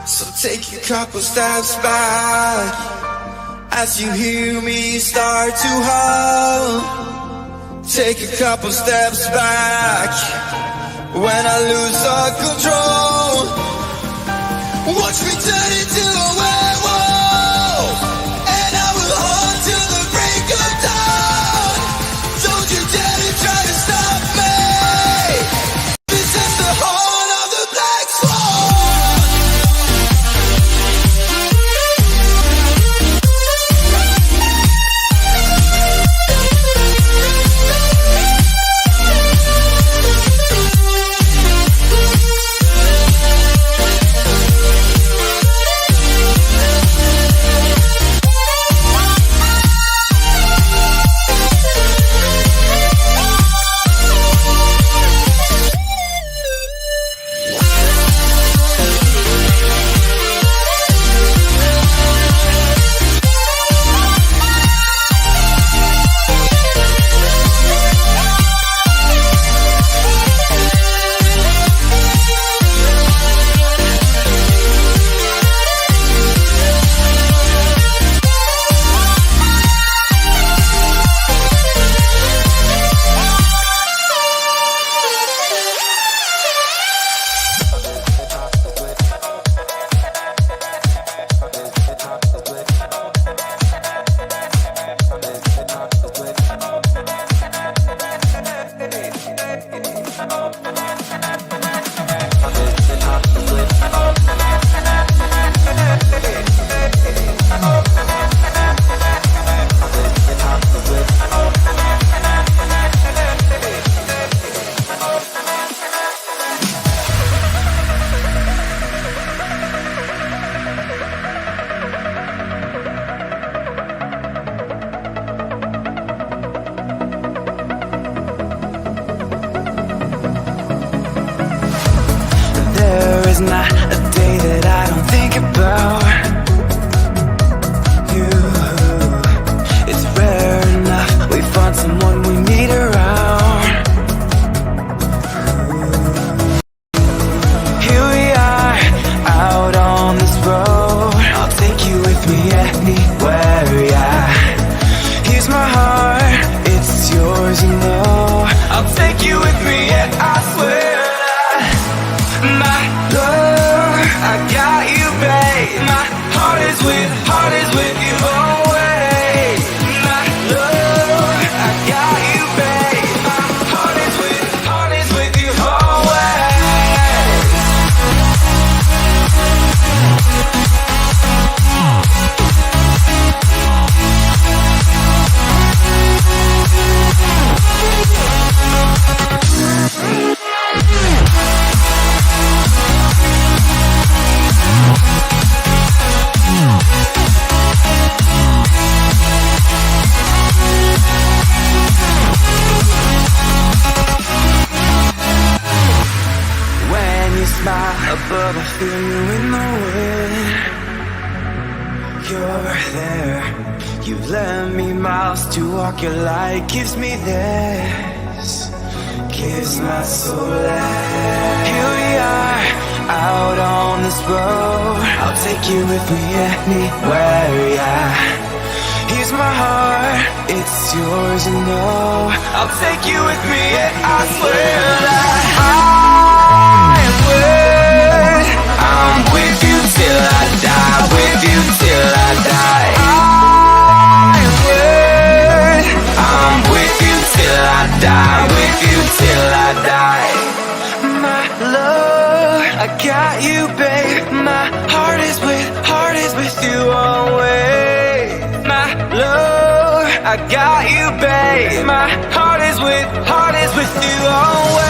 So take a couple steps back as you hear me start to hum. Take a couple steps back when I lose all control. Watch me turn into a werewolf, and I will hunt till the break of dawn. Don't you dare to try to stop me. This is the heart of the black swan. There's not a day that I don't think about you. It's rare enough we find someone we need around. Here we are, out on this road. I'll take you with me anywhere, yeah. Here's my heart, it's yours, you know. I'll take you with me, yeah, I swear. My love, I got you, babe. My heart is with you always. My love, I got you, babe. My heart is with you above, I feel you in the wind. You're there. You lend me miles to walk. Your light gives me this, gives my soul life. Here we are, out on this road. I'll take you with me anywhere, yeah. Here's my heart, it's yours, you know. I'll take you with me, yeah, I swear that I'm with you till I die, with you till I die. I'm with you till I die, with you till I die. My love, I got you, babe. My heart is with you always. My love, I got you, babe. My heart is with you always.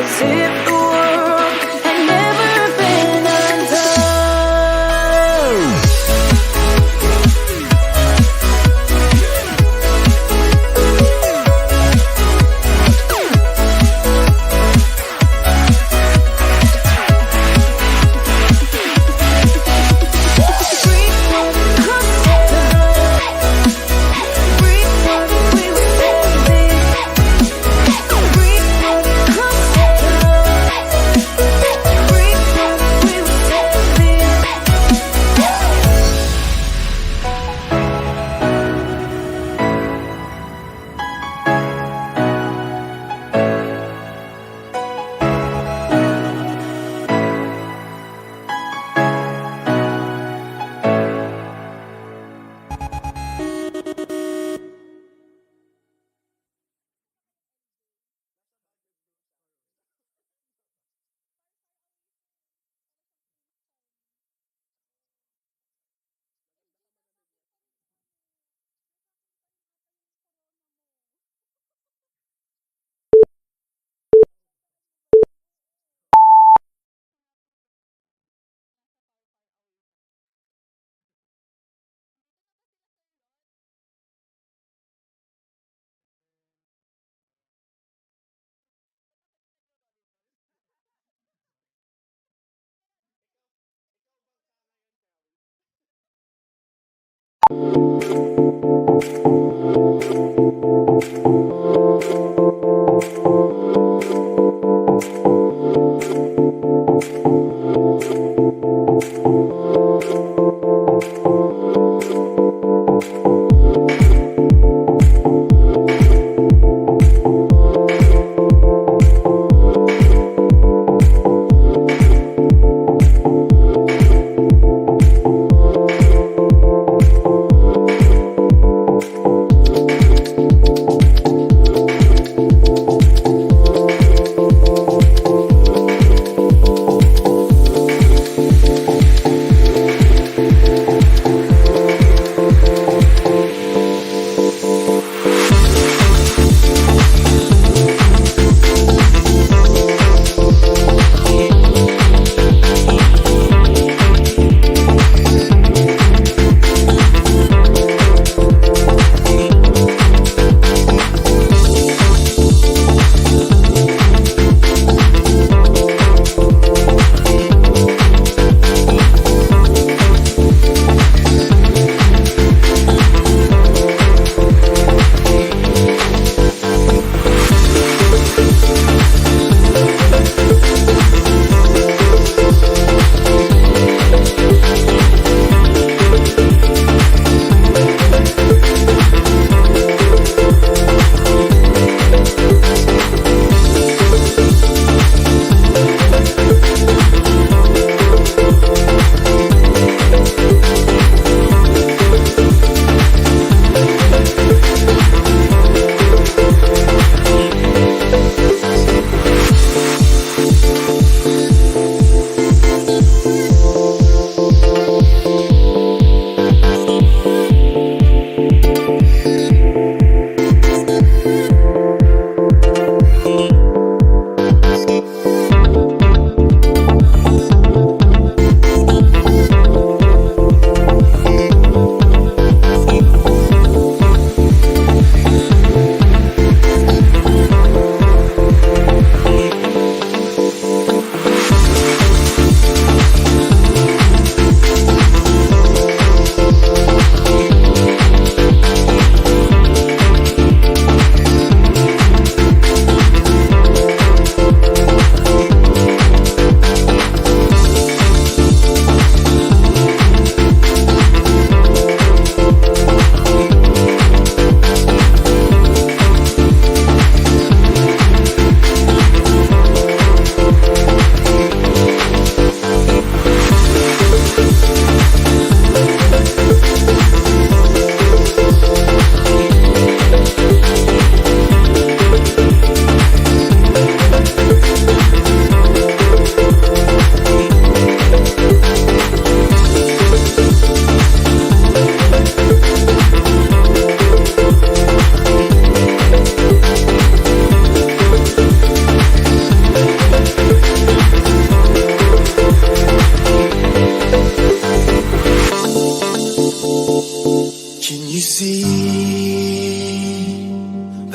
As if the world had never been undone.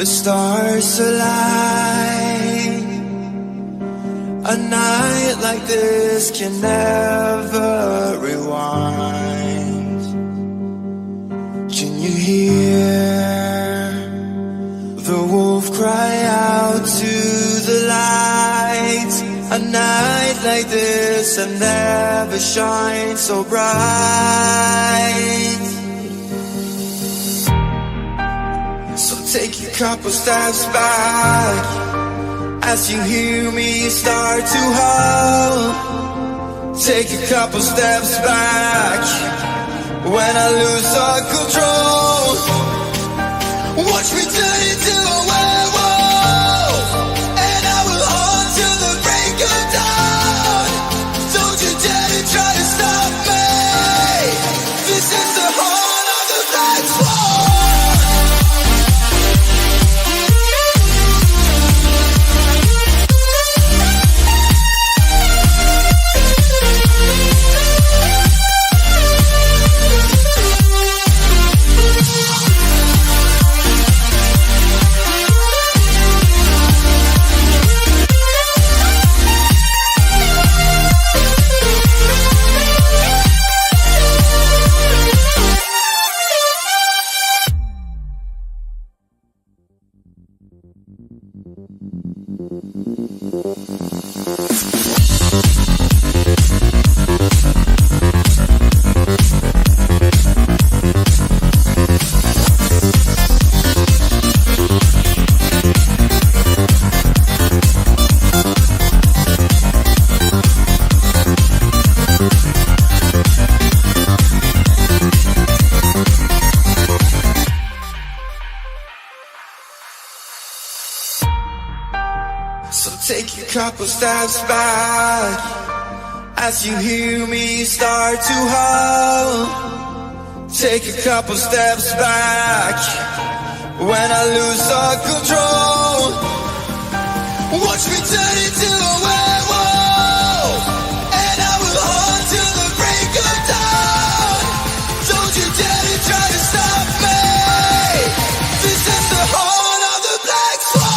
the stars align. A night like this can never rewind. Can you hear the wolf cry out to the light? A night like this will never shine so bright. So take a couple steps back as you hear me start to hum. Take a couple steps back when I lose all control. Watch me turn into a werewolf, and I will hunt till the break of dawn. Don't you dare to try to stop me. This is the heart of the dance floor. couple steps back as you hear me start to hum. Take a couple steps back when I lose all control. Watch me turn into a werewolf, and I will hunt till the break of dawn. Don't you dare to try to stop me. This is the horn of the black swan.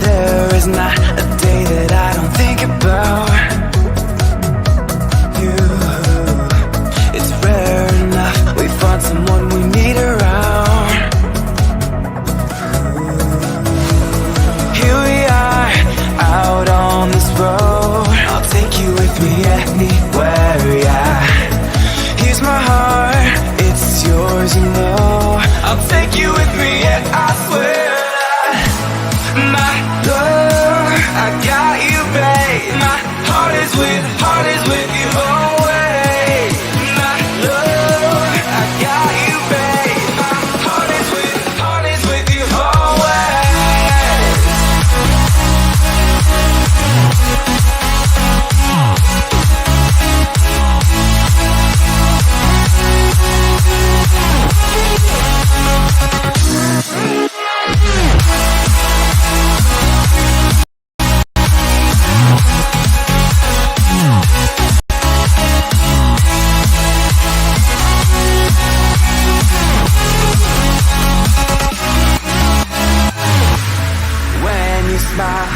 There's not a day that I don't think about you. It's rare enough we find someone we need around. Here we are, out on this road. I'll take you with me anywhere, yeah. Here's my heart, it's yours, you know. I'll take you with me, yeah, I swear. My love, I got you, babe. My heart is with you always. My love, I got you, babe. My heart is with you always.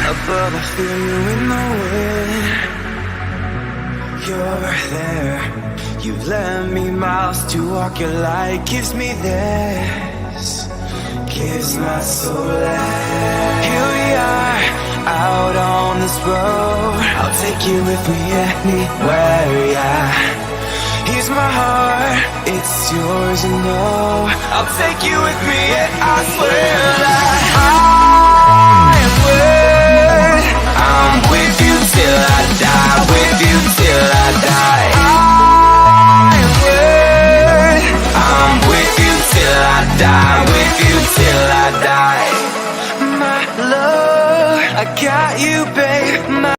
Above, I feel you in the wind. You're there. You've led me miles to walk. Your light gives me this, gives my soul life. Here we are, out on this road. I'll take you with me anywhere, yeah. Here's my heart, it's yours, you know. I'll take you with me, yeah, I swear that I'm with you till I die, with you till I die. I'm with you till I die, with you till I die. My love, I got you, babe. My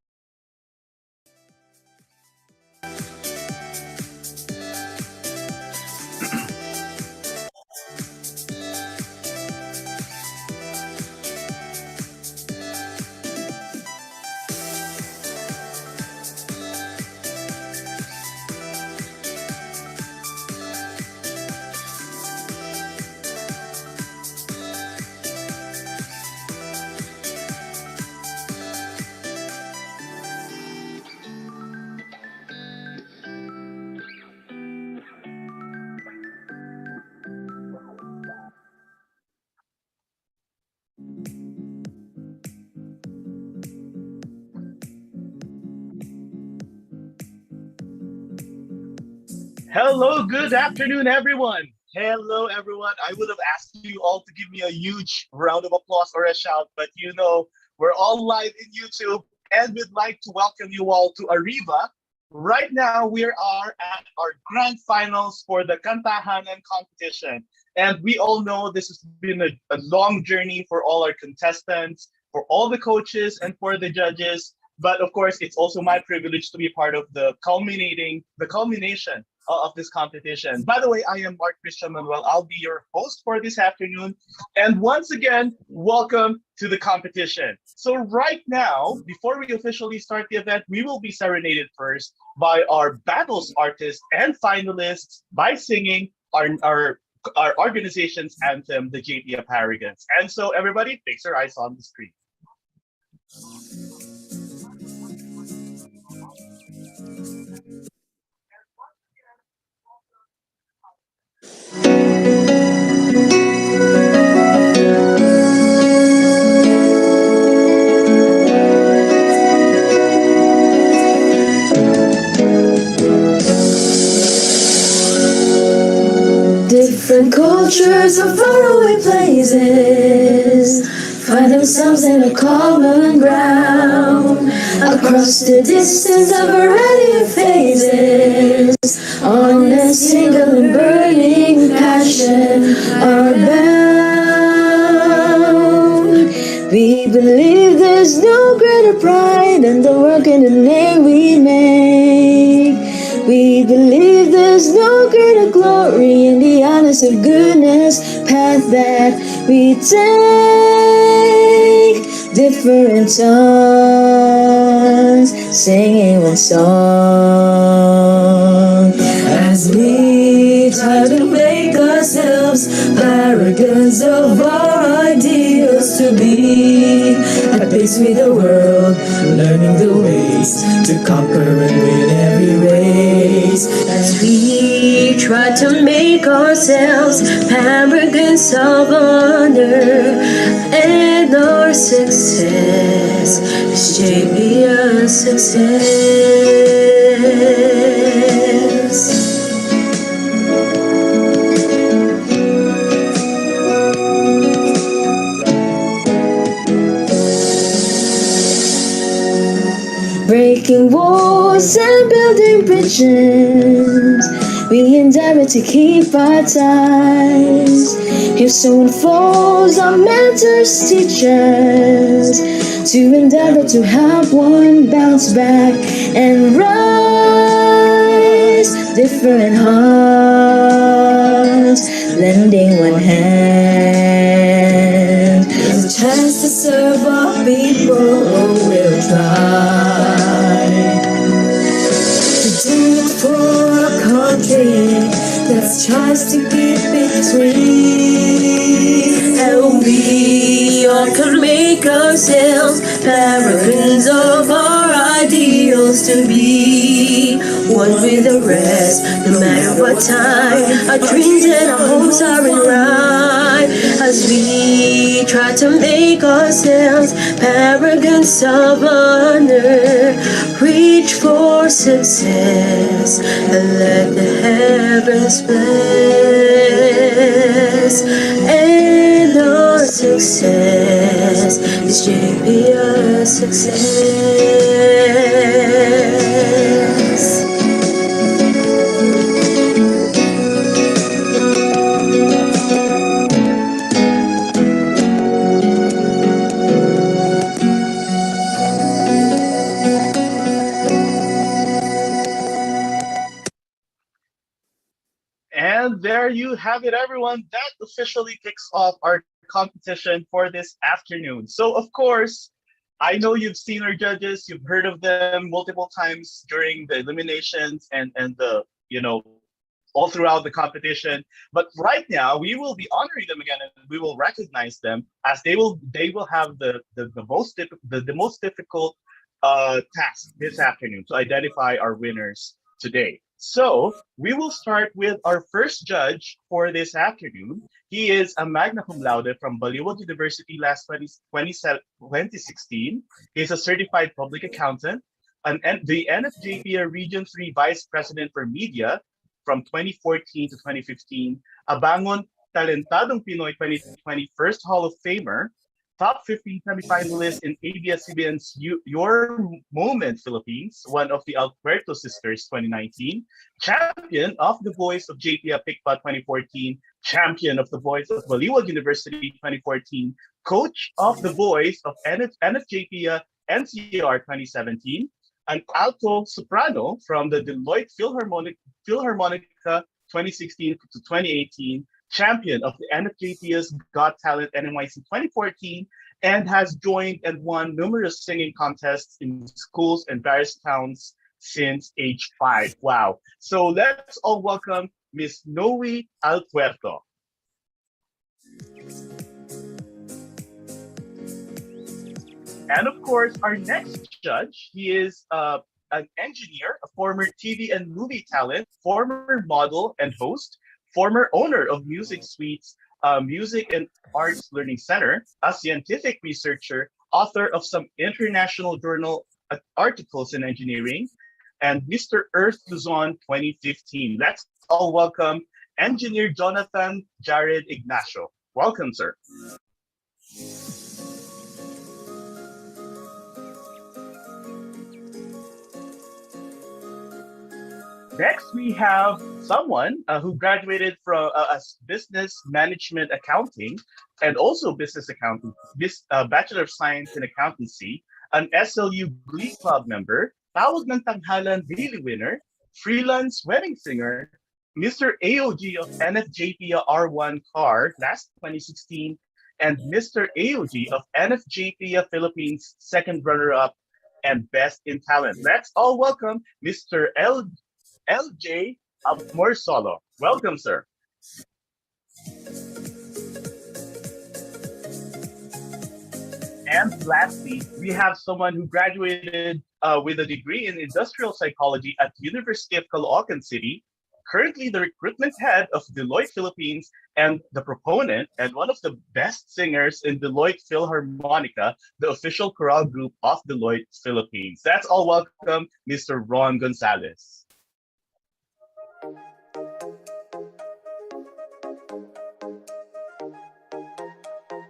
Hello, good afternoon, everyone. Hello, everyone. I would have asked you all to give me a huge round of applause or a shout, but we're all live in YouTube and we'd like to welcome you all to Arriba. Right now, we are at our grand finals for the Kantahanan competition. And we all know this has been a long journey for all our contestants, for all the coaches, and for the judges. But of course, it's also my privilege to be part of the culmination of this competition. By the way, I am Mark Christian Manuel. I'll be your host for this afternoon. And once again, welcome to the competition. So right now, before we officially start the event, we will be serenaded first by our battles artists and finalists by singing our organization's anthem, the 𝐊𝐴𝐕𝐄. And so everybody, fix your eyes on the screen. Different cultures of faraway places find themselves in a common ground. Across the distance, a variety of phases on a single and burning passion are bound. We believe there's no greater pride than the work and the name we make. We believe there's no greater glory in the honest of goodness path that we take. Different tongues singing one song as we try to make ourselves paragons of our ideals to be at peace with the world, learning the ways to conquer and win every race. As we try to make ourselves paragons of honor, and our success is 𝐊𝐴𝐕𝐄 success. Breaking walls and building bridges, we endeavor to keep our ties. If someone falls, our mentors teach us to endeavor to help one bounce back and rise. Different hearts lending one hand. There's a chance to serve our people, we'll try to do it for a country that tries to keep it free. And we all can make ourselves paragons of our ideals to be one with the rest, no matter what time. Our dreams and our hopes are in rhyme as we try to make ourselves paragons of honor. Reach for success and let the heavens bless. And our success is 𝐊𝐴𝐕𝐄 success. And there you have it, everyone. That officially kicks off our competition for this afternoon. So, of course, I know you've seen our judges, you've heard of them multiple times during the eliminations and all throughout the competition. But right now, we will be honoring them again, and we will recognize them as they will have the most difficult task this afternoon to identify our winners today. So we will start with our first judge for this afternoon. He is a magna cum laude from Baliwag University last 2016. He's a certified public accountant, the NFJPA Region 3 Vice President for Media, from 2014 to 2015, Abangon Talentadong Pinoy 2020 First Hall of Famer, top 15 semifinalist in ABS-CBN's Your Moment Philippines, one of the Alberto Sisters 2019, champion of the Voice of JPA Picpa 2014, champion of the Voice of Baliwag University 2014, coach of the Voice of NFJPA NCR 2017, an alto soprano from the Deloitte Philharmonica 2016 to 2018, champion of the NFJPA's Got Talent NMYC 2014, and has joined and won numerous singing contests in schools and various towns since age 5. Wow. So let's all welcome Miss Noe Alpuerto. And of course, our next judge, he is an engineer, a former TV and movie talent, former model and host, former owner of Music Suite's Music and Arts Learning Center, a scientific researcher, author of some international journal articles in engineering, and Mr. Earth Luzon 2015. Let's all welcome Engineer Jonathan Jared Ignacio. Welcome, sir. Next, we have someone who graduated from business management accounting and also business accounting, Bachelor of Science in Accountancy, an SLU Glee Club member, Tawag ng Tanghalan daily winner, freelance wedding singer, Mr. AOG of NFJPA R1 Car last 2016, and Mr. AOG of NFJPA Philippines second runner-up and best in talent. Let's all welcome Mr. LJ Morsolo. Welcome, sir. And lastly, we have someone who graduated with a degree in industrial psychology at the University of Caloocan City, currently the recruitment head of Deloitte Philippines and the proponent and one of the best singers in Deloitte Philharmonica, the official chorale group of Deloitte Philippines. That's all welcome, Mr. Ron Gonzalez.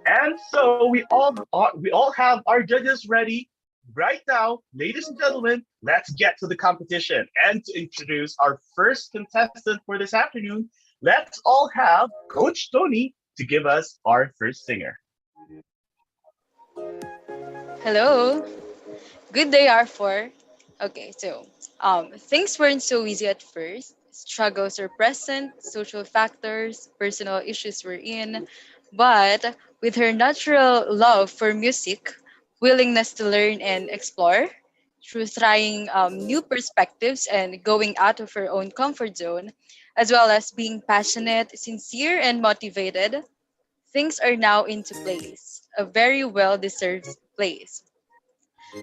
And so we all have our judges ready right now. Ladies and gentlemen, let's get to the competition. And to introduce our first contestant for this afternoon, let's all have Coach Tony to give us our first singer. Hello. Good day, R4. Okay, so things weren't so easy at first. Struggles are present, social factors, personal issues were in, but with her natural love for music, willingness to learn and explore, through trying new perspectives and going out of her own comfort zone, as well as being passionate, sincere, and motivated, things are now into place, a very well-deserved place.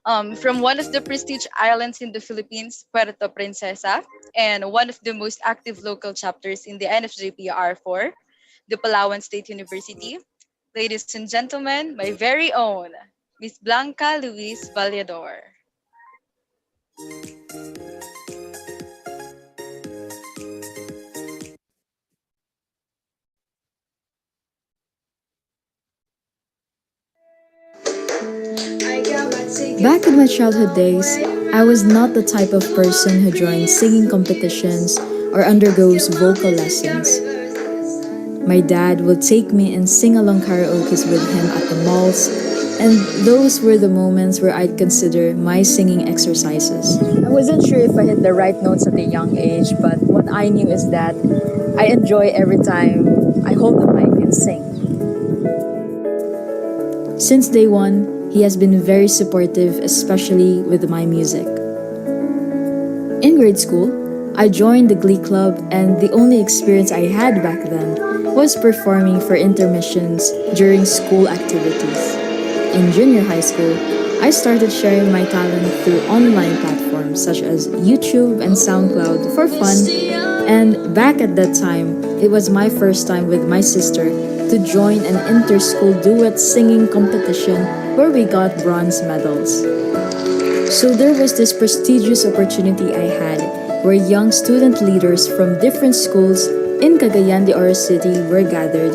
From one of the prestige islands in the Philippines, Puerto Princesa, and one of the most active local chapters in the NFJPA R4, the Palawan State University, ladies and gentlemen, my very own, Miss Blanca Luis Vallador. Back in my childhood days, I was not the type of person who joins singing competitions or undergoes vocal lessons. My dad would take me and sing along karaoke with him at the malls, and those were the moments where I'd consider my singing exercises. I wasn't sure if I hit the right notes at a young age, but what I knew is that I enjoy every time I hold the mic and sing. Since day one, he has been very supportive, especially with my music. In grade school, I joined the Glee Club, and the only experience I had back then was performing for intermissions during school activities. In junior high school, I started sharing my talent through online platforms such as YouTube and SoundCloud for fun, and back at that time, it was my first time with my sister to join an inter-school duet singing competition where we got bronze medals. So there was this prestigious opportunity I had where young student leaders from different schools in Cagayan de Oro City were gathered,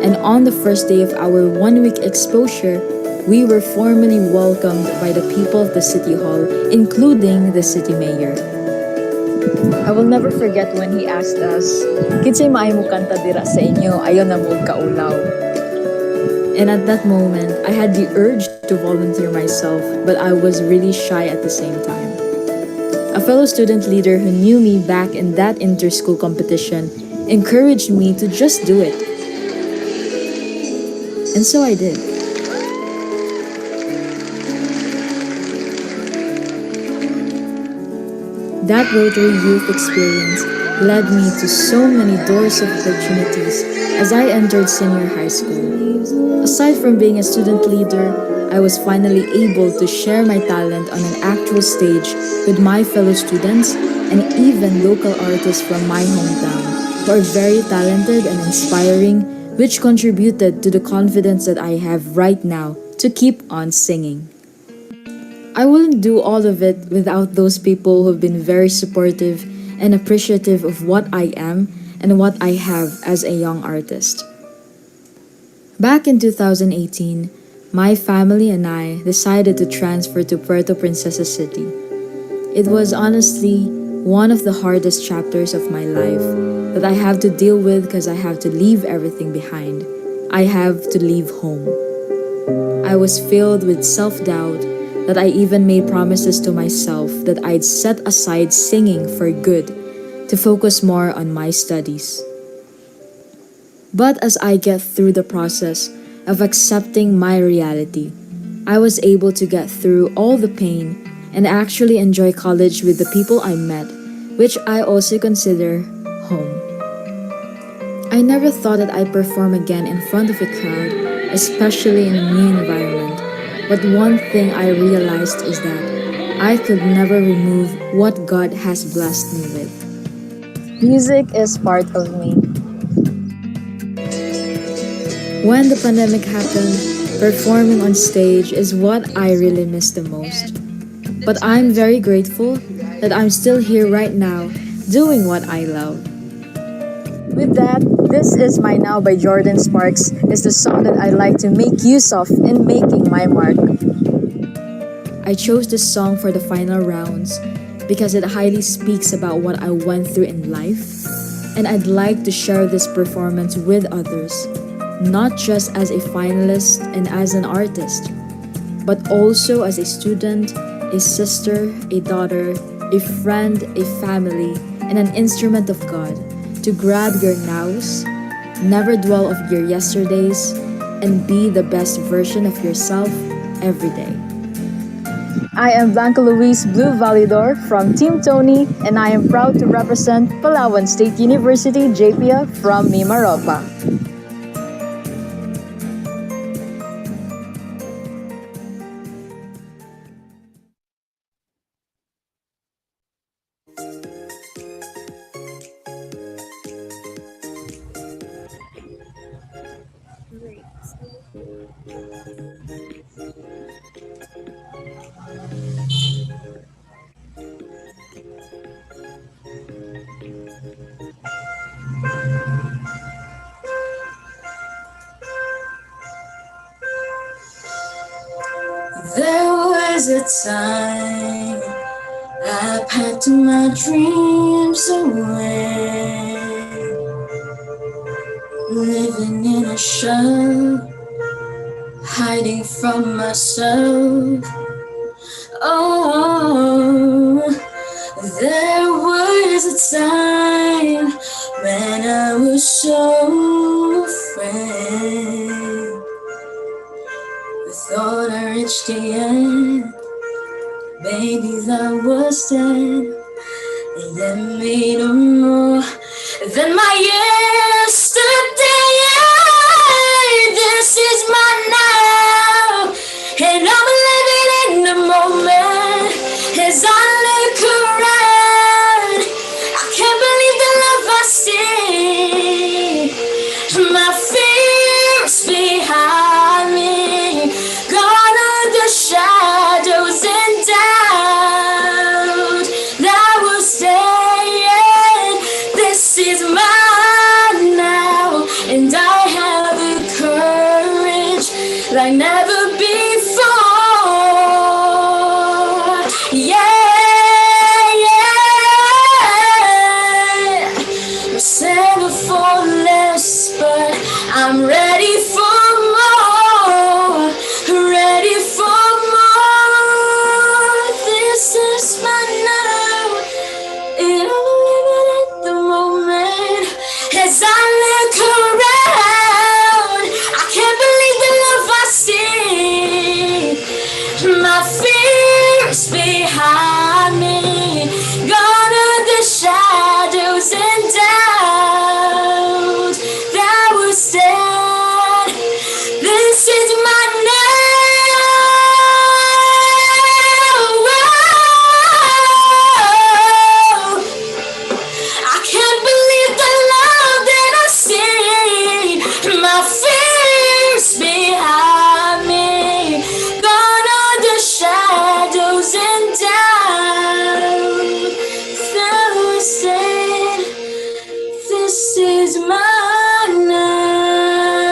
and on the first day of our one-week exposure, we were formally welcomed by the people of the City Hall, including the City Mayor. I will never forget when he asked us, "Kinsay maayo mo kanta dira sa inyo, ayaw na mo kaulaw." And at that moment, I had the urge to volunteer myself, but I was really shy at the same time. A fellow student leader who knew me back in that inter-school competition encouraged me to just do it. And so I did. That Rotary Youth experience led me to so many doors of opportunities as I entered senior high school. Aside from being a student leader, I was finally able to share my talent on an actual stage with my fellow students and even local artists from my hometown who are very talented and inspiring, which contributed to the confidence that I have right now to keep on singing. I wouldn't do all of it without those people who've been very supportive and appreciative of what I am and what I have as a young artist. Back in 2018, my family and I decided to transfer to Puerto Princesa City. It was honestly one of the hardest chapters of my life that I have to deal with because I have to leave everything behind. I have to leave home. I was filled with self-doubt that I even made promises to myself that I'd set aside singing for good to focus more on my studies. But as I get through the process of accepting my reality, I was able to get through all the pain and actually enjoy college with the people I met, which I also consider home. I never thought that I'd perform again in front of a crowd, especially in a new environment. But one thing I realized is that I could never remove what God has blessed me with. Music is part of me. When the pandemic happened, performing on stage is what I really miss the most. But I'm very grateful that I'm still here right now doing what I love. With that, This Is My Now by Jordan Sparks is the song that I like to make use of in making my mark. I chose this song for the final rounds because it highly speaks about what I went through in life, and I'd like to share this performance with others, not just as a finalist and as an artist, but also as a student, a sister, a daughter, a friend, a family, and an instrument of God. To grab your nows, never dwell of your yesterdays, and be the best version of yourself every day. I am Blanca Luis Blue Validor from Team Tony, and I am proud to represent Palawan State University, JPIA from Mimaropa. There was a time I packed my dreams away, living in a shell, hiding from myself. Oh, there was a time when I was so afraid. Thought I reached the end, baby, that was then, and that made more than my yesterday. This is my now, and I'm living in the moment as I look around. I can't believe the love I see, my fears behind me, gone are the shadows and doubt that will stay. for less, but I'm ready for more. Ready for more. This is my now. And I'm living at the moment as I look around. I can't believe the love I see. My fears behind me, gone are the shadows and doubt that was said. This is my now. I can't believe the love that I see. My fears behind me, gone are the shadows and doubt that was said. This is my now.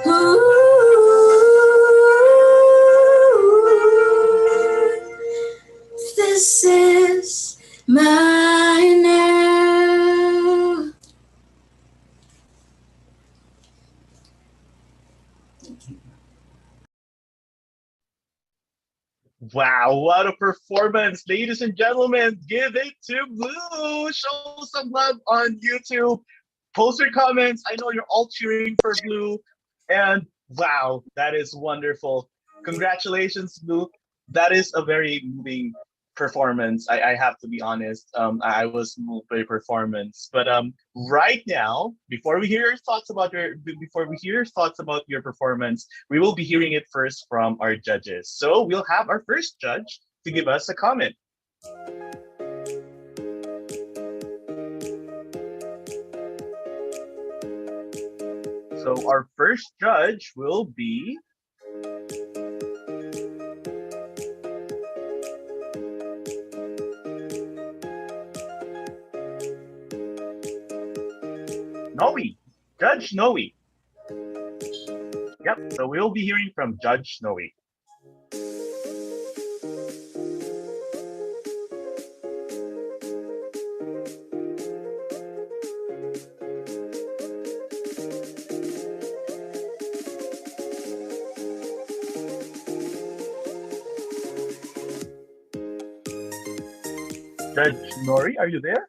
Ooh. This is my now. Wow, what a performance. Ladies and gentlemen, give it to Blue. Show some love on YouTube. Post your comments. I know you're all cheering for Blue. And wow, that is wonderful. Congratulations, Blue. That is a very moving performance. I have to be honest. I was moved by your performance. But right now, before we hear your thoughts about your performance, we will be hearing it first from our judges. So we'll have our first judge to give us a comment. So our first judge will be Noe, Judge Noe. Yep, so we'll be hearing from Judge Noe. Judge Nori, are you there?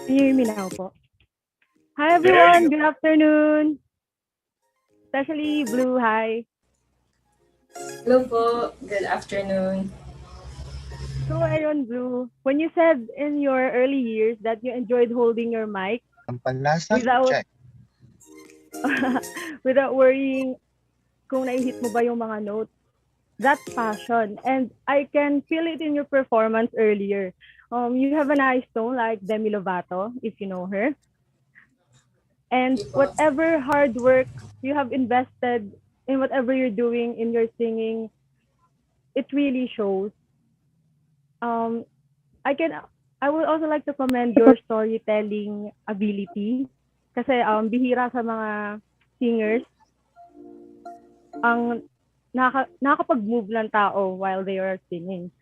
Can you hear me now po? Hi everyone, good afternoon. Especially Blue, hi. Hello po. Good afternoon. So ayun Blue, when you said in your early years that you enjoyed holding your mic without check. without worrying kung na-hit mo ba yung mga notes, that's passion. And I can feel it in your performance earlier. You have a nice tone like Demi Lovato, if you know her. And whatever hard work you have invested in whatever you're doing in your singing, it really shows. I would also like to commend your storytelling ability. Kasi bihira sa mga singers ang nakakapag-move ng tao while they are singing.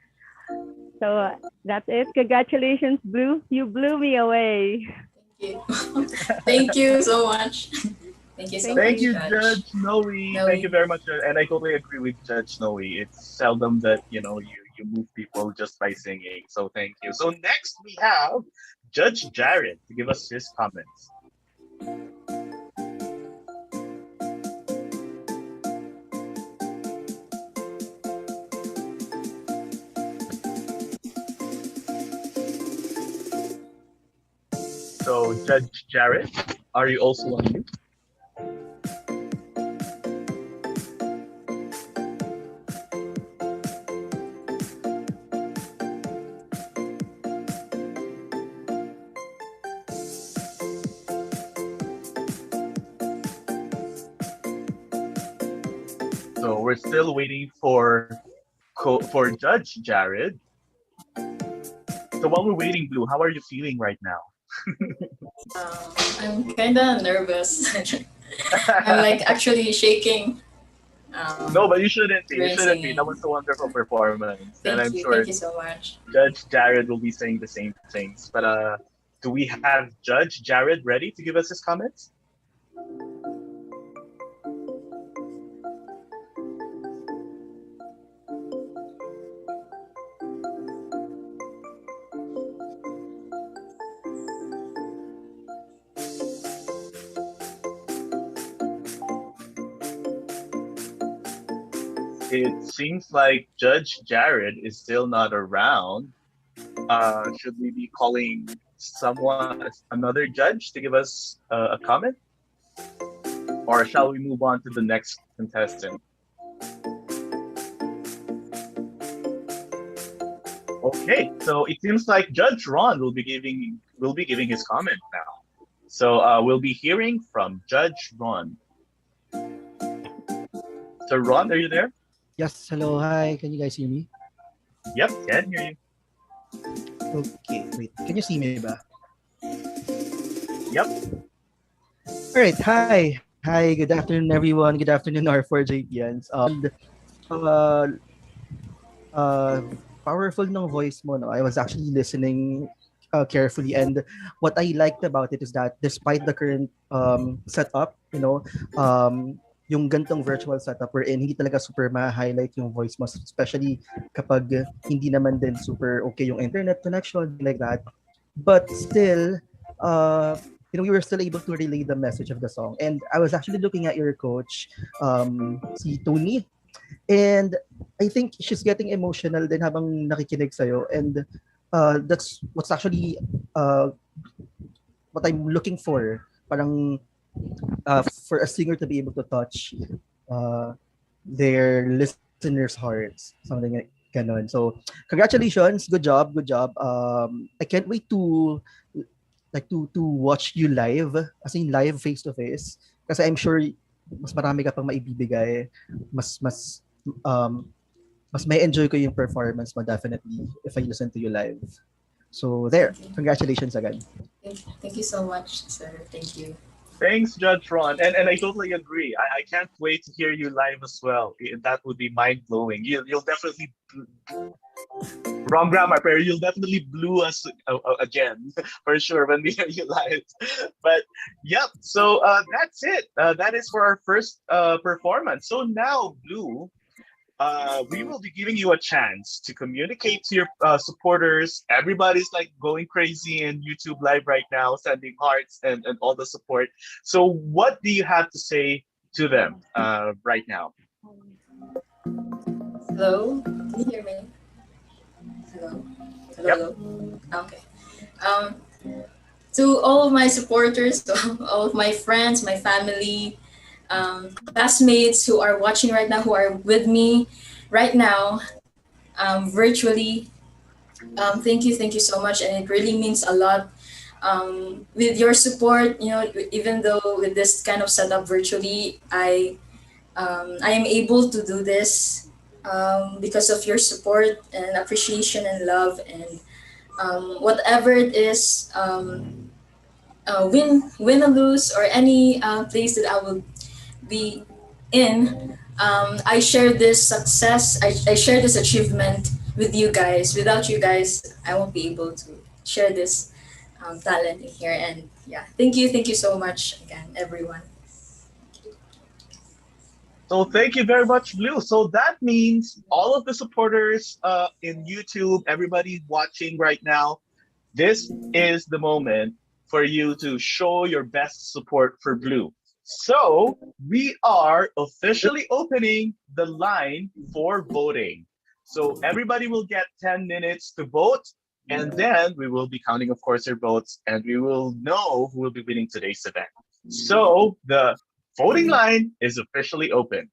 So that's it. Congratulations, Blue. You blew me away. Thank you so much. Thank you so much. Thank you, Judge Noe. Thank you very much, and I totally agree with Judge Noe. It's seldom that you move people just by singing. So thank you. So next we have Judge Jared to give us his comments. So, Judge Jared, are you also on mute? So we're still waiting for Judge Jared. So while we're waiting, Blue, how are you feeling right now? I'm kind of nervous. I'm like actually shaking. No, but you shouldn't be. You Great shouldn't be. That singing. was a wonderful performance, and I'm Thank sure you so much. Judge Jared will be saying the same things. But do we have Judge Jared ready to give us his comments? It seems like Judge Jared is still not around. Should we be calling someone, another judge, to give us a comment? Or shall we move on to the next contestant? Okay, so it seems like Judge Ron will be giving his comment now. So we'll be hearing from Judge Ron. So Ron, are you there? Yes, hello, hi. Can you guys hear me? Yep, can hear you. Okay, wait. Can you see me ba? Yep. All right, hi. Hi, good afternoon, everyone. Good afternoon, our 4J uh, uh, powerful ng voice mo, no? I was actually listening carefully, and what I liked about it is that despite the current setup, yung gantong virtual setup we're in, hindi talaga super ma-highlight yung voice mo, especially kapag hindi naman din super okay yung internet connection, like that. But still, we were still able to relay the message of the song. And I was actually looking at your coach, si Tony, and I think she's getting emotional din habang nakikinig sa'yo. And that's what's actually what I'm looking for. Parang for a singer to be able to touch their listeners' hearts, something like ganon. So, congratulations, good job. I can't wait to watch you live, as in live face to face, kasi I'm sure mas marami ka pang maibibigay, mas may enjoy ko yung performance mo definitely if I listen to you live. So there, congratulations again. Thank you so much, sir. Thank you. Thanks, Judge Ron. And I totally agree. I can't wait to hear you live as well. That would be mind-blowing. You'll definitely... Wrong grammar, pero you'll definitely blew us again, for sure, when we hear you live. But, yep, so that's it. That is for our first performance. So now, Blue, we will be giving you a chance to communicate to your supporters. Everybody's like going crazy in YouTube Live right now, sending hearts and all the support. So what do you have to say to them right now? Hello, can you hear me? Hello? Yep. Okay. To all of my supporters, to all of my friends, my family, classmates who are watching right now, who are with me right now, virtually, thank you so much, and it really means a lot. With your support, even though with this kind of setup virtually, I am able to do this because of your support and appreciation and love, and whatever it is, win or lose, or any place that I will be in, I share this success, I share this achievement with you guys. Without you guys, I won't be able to share this talent in here. And yeah, thank you so much again, everyone. So thank you very much, Blue. So that means all of the supporters in YouTube, everybody watching right now, this is the moment for you to show your best support for Blue. So we are officially opening the line for voting. So everybody will get 10 minutes to vote, and then we will be counting, of course, your votes, and we will know who will be winning today's event. So the voting line is officially open.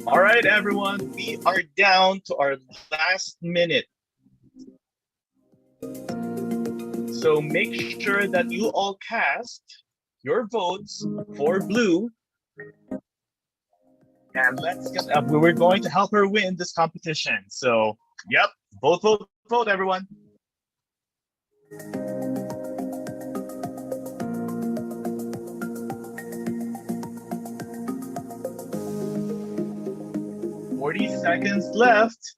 All right, everyone, we are down to our last minute. So make sure that you all cast your votes for Blue. And let's get up. We're going to help her win this competition. So, yep, vote, everyone. $40 left.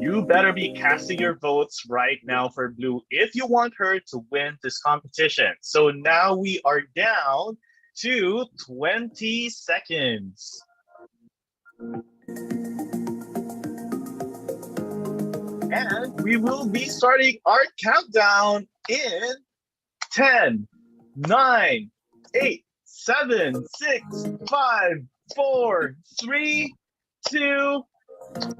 You better be casting your votes right now for Blue if you want her to win this competition. So now we are down to 20 seconds. And we will be starting our countdown in 10, 9, 8, 7, 6, 5, 4, 3, 2,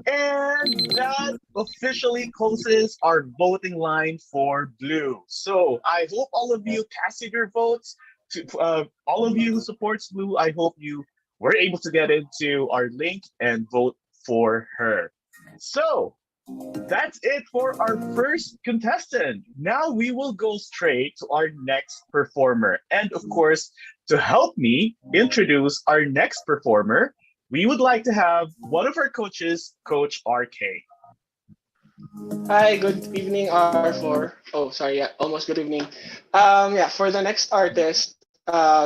and that officially closes our voting line for Blue. So I hope all of you casted your votes. To all of you who supports Blue, I hope you were able to get into our link and vote for her. So that's it for our first contestant. Now we will go straight to our next performer. And of course, to help me introduce our next performer, we would like to have one of our coaches, Coach RK. Hi, good evening, R4. Oh, sorry, yeah, almost good evening. For the next artist,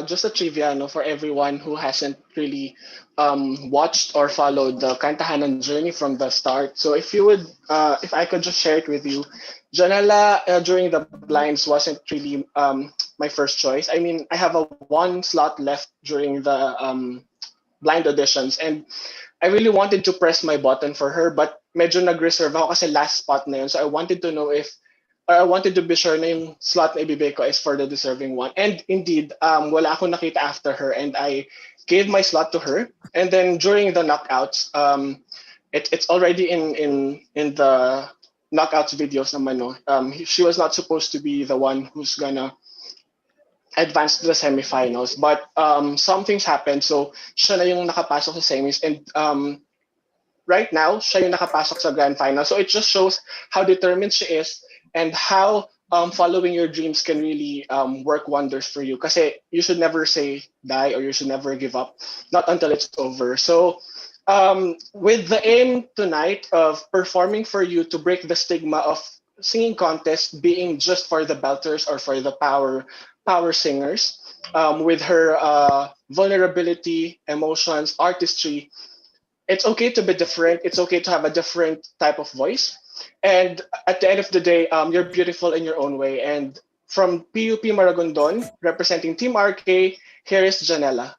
just a trivia, no, for everyone who hasn't really watched or followed the Kantahanan journey from the start. So if I could just share it with you, Janela during the blinds wasn't really my first choice. I mean, I have a one slot left during the blind auditions, and I really wanted to press my button for her, but medyo nag-reserve ako kasi last spot na yun. So I wanted to know I wanted to be sure na yung slot na ibibigay ko is for the deserving one. And indeed, wala akong nakita after her, and I gave my slot to her. And then during the knockouts, it's already in the knockouts videos naman, no? She was not supposed to be the one who's gonna advanced to the semifinals, but some things happened, so siya na yung nakapasok sa semis, and right now siya yung nakapasok sa grand final. So it just shows how determined she is and how following your dreams can really work wonders for you, kasi you should never say die, or you should never give up, not until it's over. So with the aim tonight of performing for you to break the stigma of singing contest being just for the belters or for the power singers, with her vulnerability, emotions, artistry, it's okay to be different. It's okay to have a different type of voice. And at the end of the day, you're beautiful in your own way. And from PUP Maragondon, representing Team RK, here is Janela.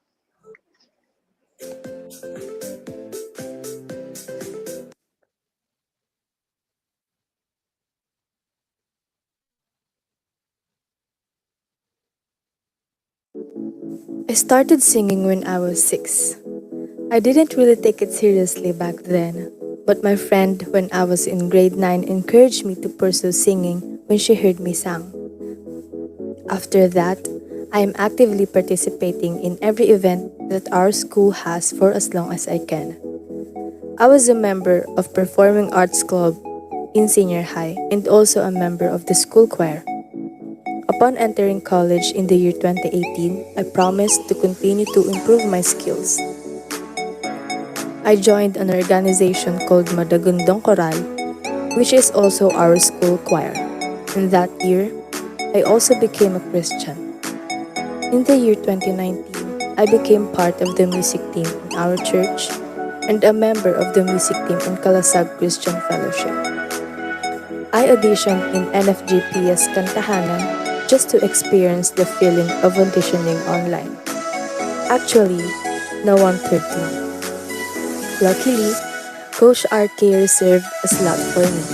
I started singing when I was 6. I didn't really take it seriously back then, but my friend when I was in grade 9 encouraged me to pursue singing when she heard me sing. After that, I am actively participating in every event that our school has for as long as I can. I was a member of Performing Arts Club in senior high and also a member of the school choir. Upon entering college in the year 2018, I promised to continue to improve my skills. I joined an organization called Madagundong Choral, which is also our school choir. In that year, I also became a Christian. In the year 2019, I became part of the music team in our church and a member of the music team in 𝐊𝐴𝐧𝐭 Christian Fellowship. I auditioned in NFGP's Kantahanan just to experience the feeling of auditioning online. Actually, no one took me. Luckily, Coach RK reserved a slot for me.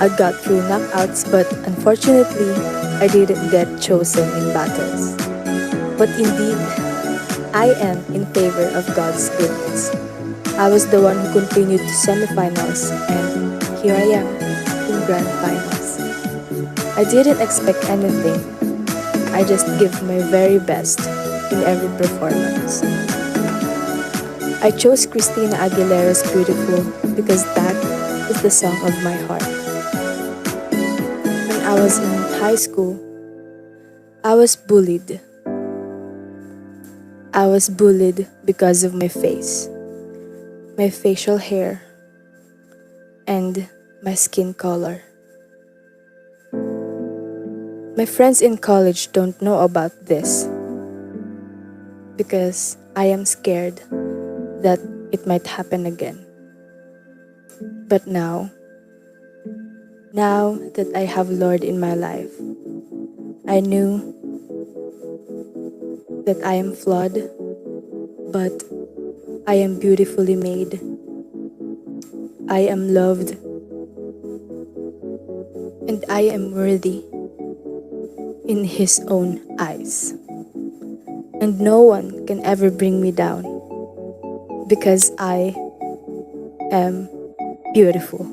I got through knockouts, but unfortunately, I didn't get chosen in battles. But indeed, I am in favor of God's goodness. I was the one who continued to semifinals, and here I am in grand finals. I didn't expect anything. I just give my very best in every performance. I chose Christina Aguilera's Beautiful because that is the song of my heart. When I was in high school, I was bullied. I was bullied because of my face, my facial hair, and my skin color. My friends in college don't know about this because I am scared that it might happen again. But now that I have Lord in my life, I knew that I am flawed, but I am beautifully made. I am loved, and I am worthy in His own eyes. And no one can ever bring me down because I am beautiful.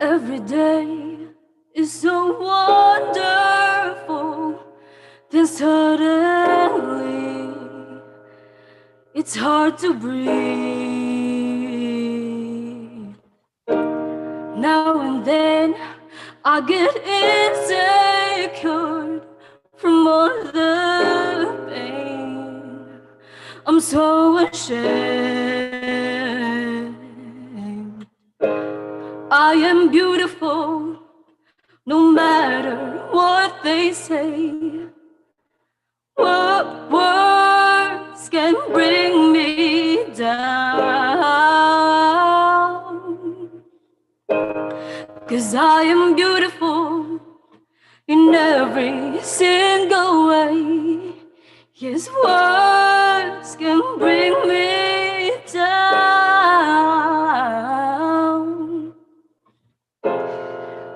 Every day is so wonderful. Then suddenly it's hard to breathe. Now and then I get insecure from all the pain. I'm so ashamed. I am beautiful, no matter what they say. What words can bring me down? 'Cause I am beautiful in every single way. Yes, words can bring me down.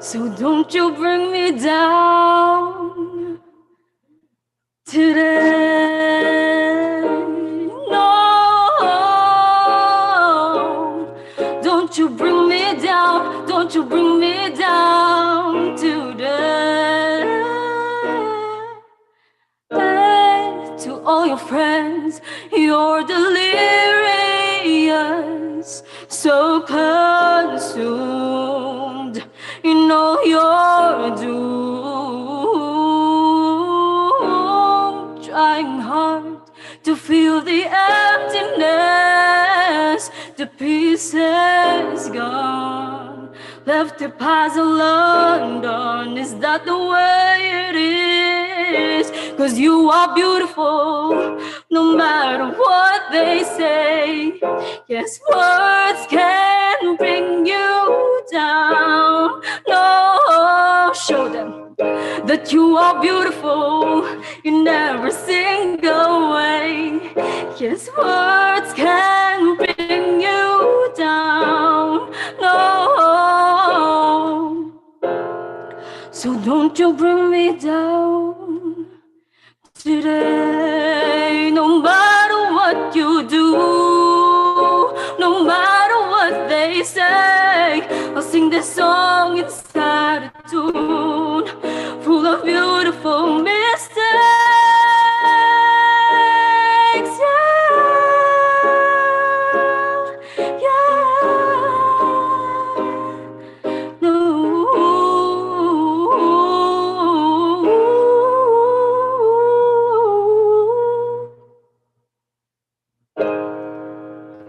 So don't you bring me down today. No, don't you bring me down. Don't you bring me down today. To all your friends, you're delirious, so consumed in all your doom, trying hard to feel the emptiness, the pieces gone, left to puzzle undone. Is that the way it is? 'Cause you are beautiful, no matter what they say. Yes, words can bring you down. No, show them that you are beautiful in every single way. Yes, words can bring you down. No, so don't you bring me down today. No matter what you do, no matter what they say, I'll sing this song inside a tune full of beautiful mistakes. Yeah, yeah. No.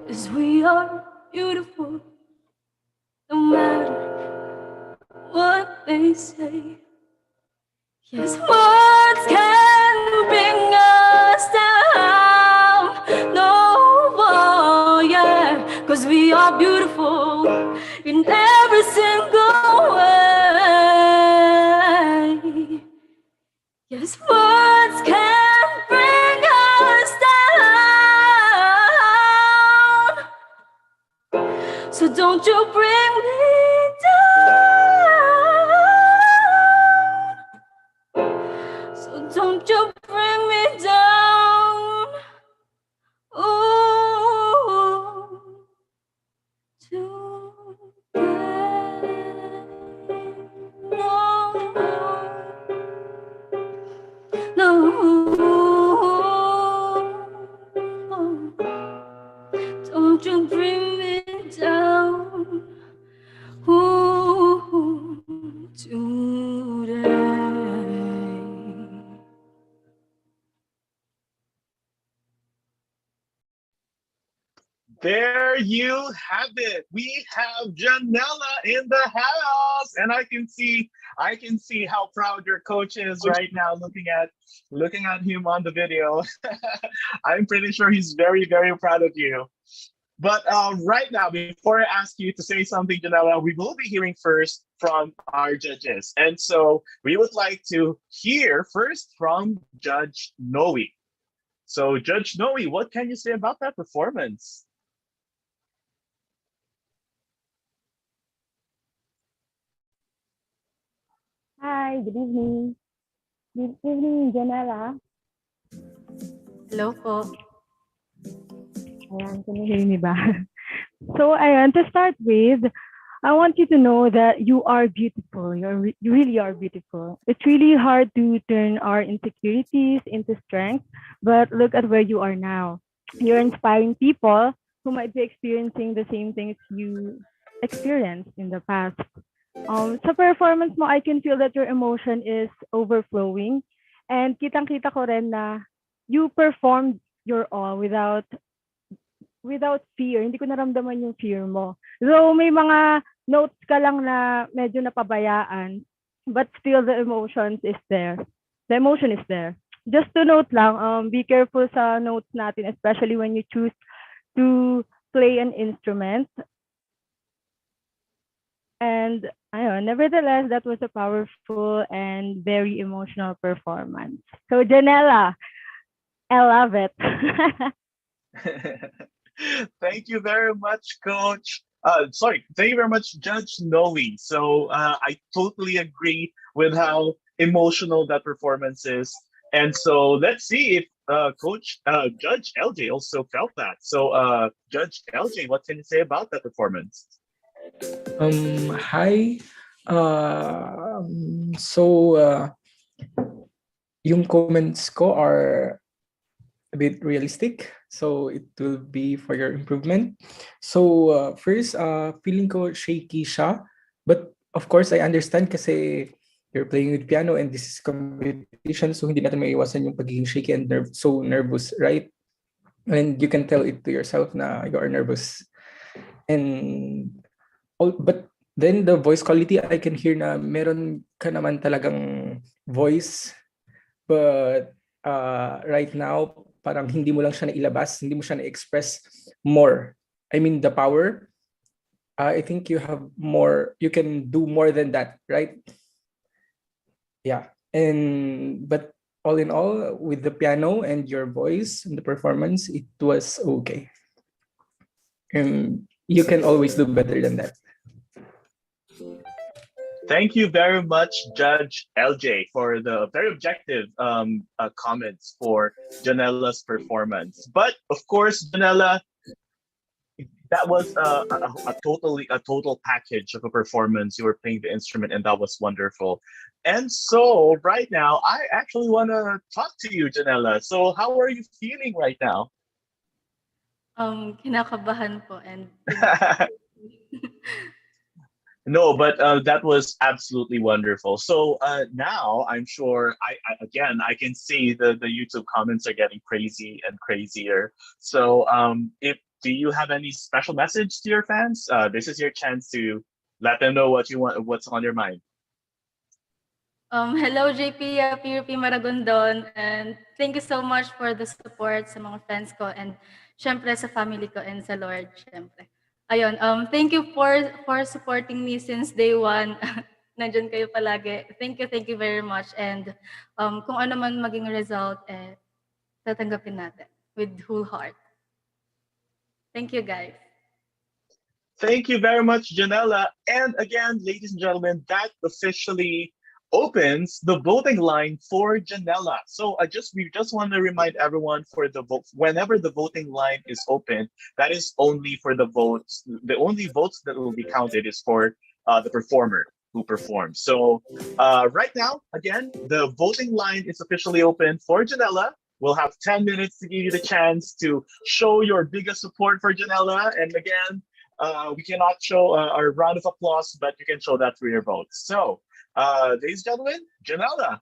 As we are beautiful, no matter what they say. Yes, words can bring us down. No, oh, yeah, 'cause we are beautiful in every single way. Yes, words can bring us down. So don't you bring me down. So don't you bring me down. Ooh, today. No, no. Don't you bring me down. Ooh, today. There you have it. We have Janella in the house, and I can see how proud your coach is right now looking at him on the video. I'm pretty sure he's very, very proud of you. But right now, before I ask you to say something, Janella, we will be hearing first from our judges. And so we would like to hear first from Judge Noe. So Judge Noe, what can you say about that performance? Hi, good evening. Good evening, Janela. Hello po. Ayan, can you hear me ba? So, ayan, to start with, I want you to know that you are beautiful. You really are beautiful. It's really hard to turn our insecurities into strength, but look at where you are now. You're inspiring people who might be experiencing the same things you experienced in the past. Sa performance mo, I can feel that your emotion is overflowing. And kitang-kita ko rin na you performed your all without fear. Hindi ko naramdaman yung fear mo. Though may mga notes ka lang na medyo napabayaan, but still the emotion is there. The emotion is there. Just to note lang, be careful sa notes natin, especially when you choose to play an instrument. And nevertheless, that was a powerful and very emotional performance. So Janella, I love it. Thank you very much, Coach. Thank you very much, Judge Noe. So I totally agree with how emotional that performance is. And so let's see if Judge LJ also felt that. So Judge LJ, what can you say about that performance? Hi. Yung comments ko are a bit realistic. So it will be for your improvement. So first, feeling ko shaky siya. But of course, I understand kasi you're playing with piano and this is competition. So hindi natin maiwasan yung pagiging shaky and so nervous, right? And you can tell it to yourself na you are nervous. But then the voice quality, I can hear na meron ka naman talagang voice. But right now, parang hindi mo lang siya nailabas, hindi mo siya na-express more. I mean, the power, I think you have more, you can do more than that, right? Yeah. But all in all, with the piano and your voice and the performance, it was okay. And you can always do better than that. Thank you very much, Judge LJ, for the very objective comments for Janella's performance. But of course, Janella, that was a total package of a performance. You were playing the instrument, and that was wonderful. And so, right now, I actually want to talk to you, Janella. So, how are you feeling right now? Kinakabahan po and No, but that was absolutely wonderful. So now I'm sure I can see the YouTube comments are getting crazy and crazier. So do you have any special message to your fans? This is your chance to let them know what you want, what's on your mind. Hello JP, PUP Maragondon, and thank you so much for the support sa mga fans ko and syempre sa family ko and sa Lord, syempre. Ayun, thank you for supporting me since day one. Nandyan kayo palagi. Thank you very much. And kung ano man maging result, tatanggapin natin with whole heart. Thank you, guys. Thank you very much, Janella. And again, ladies and gentlemen, that officially opens the voting line for Janella. So we just want to remind everyone for the vote, whenever the voting line is open, that is only for the votes. The only votes that will be counted is for the performer who performs. So right now, again, the voting line is officially open for Janella. We'll have 10 minutes to give you the chance to show your biggest support for Janella. And again, we cannot show our round of applause, but you can show that through your votes. So, ladies and gentlemen, Janella.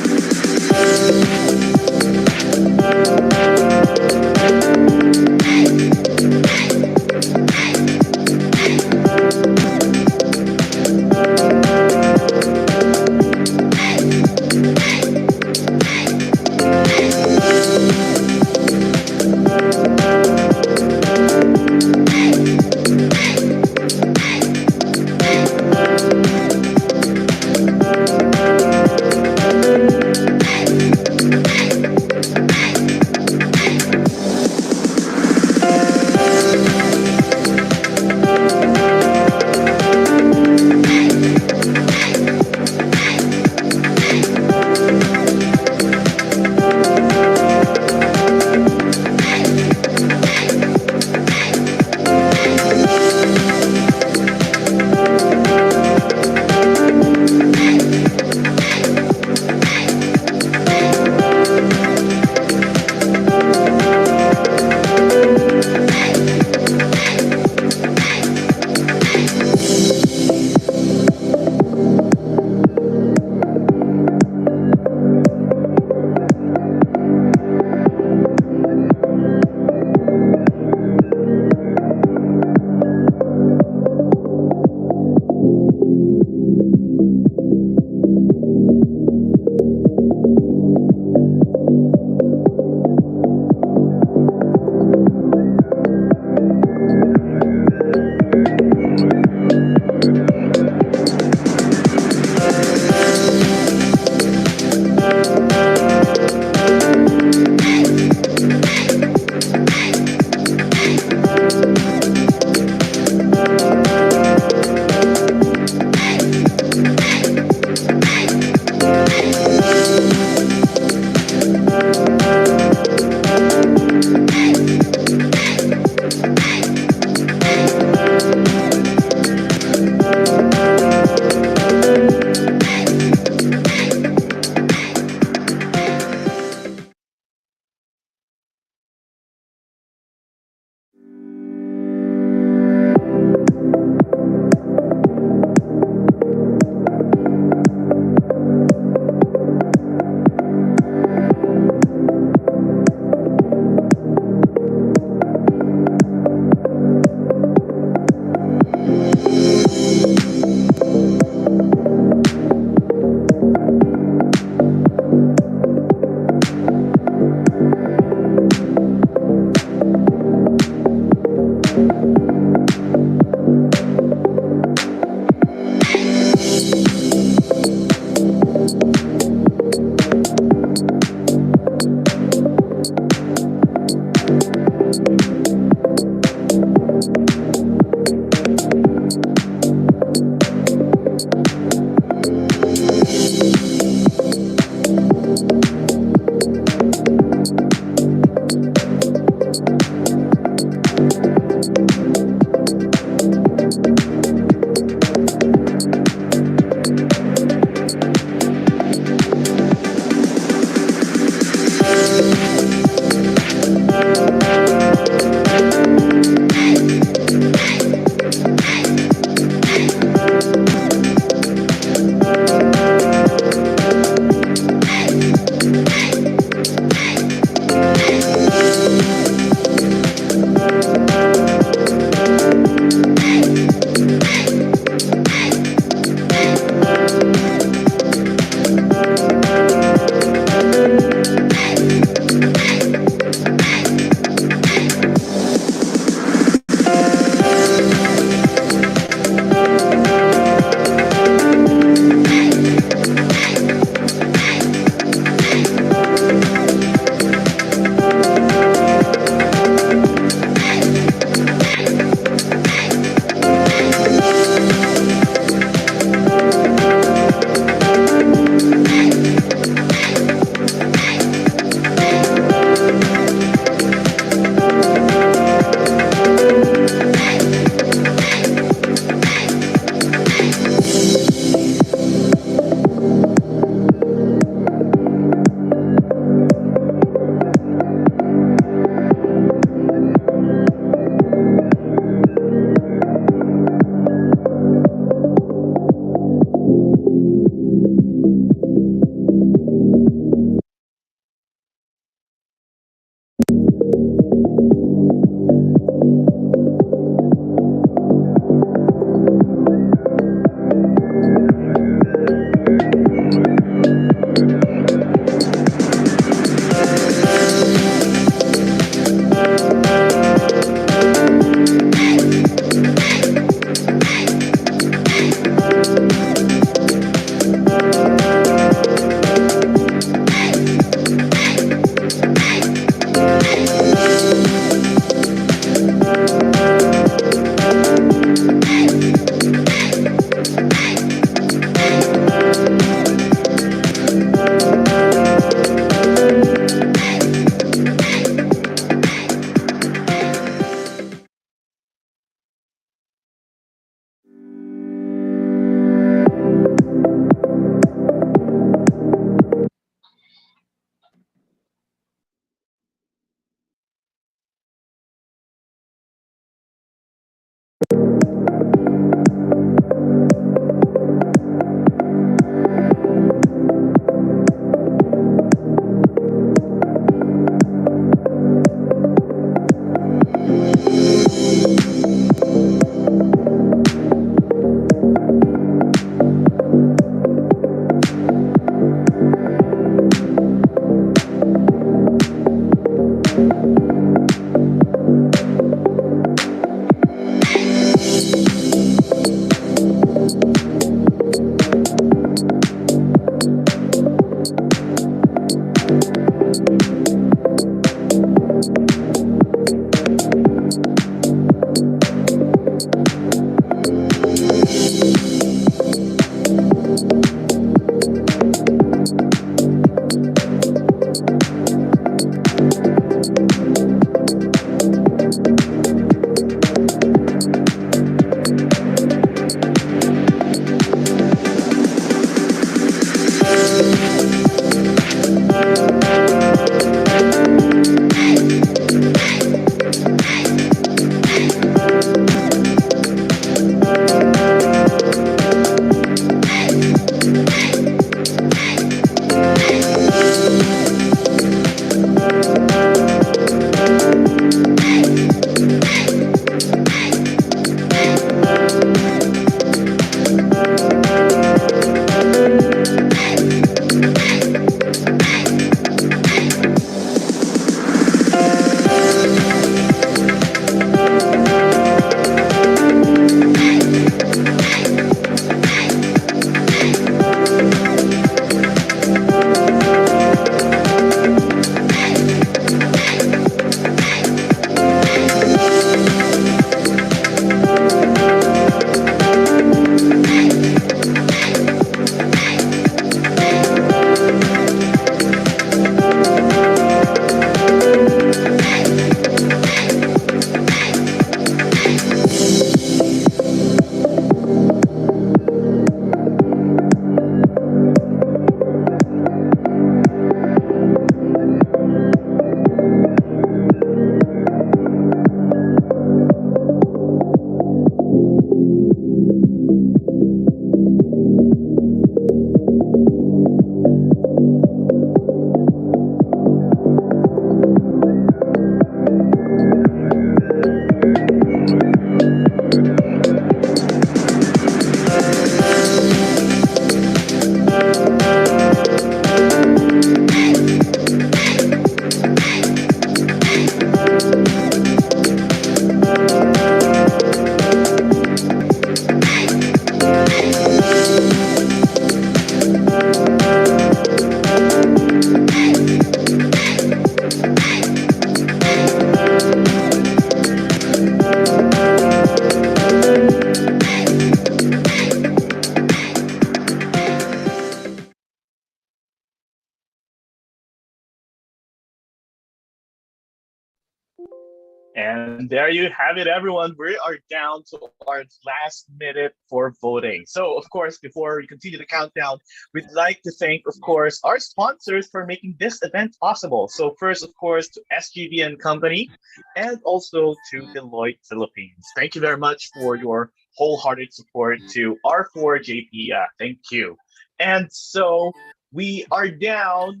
And there you have it, everyone. We are down to our last minute for voting. So, of course, before we continue the countdown, we'd like to thank, of course, our sponsors for making this event possible. So, first, of course, to SGV and Company, and also to Deloitte Philippines. Thank you very much for your wholehearted support to R4JP. Thank you. And so we are down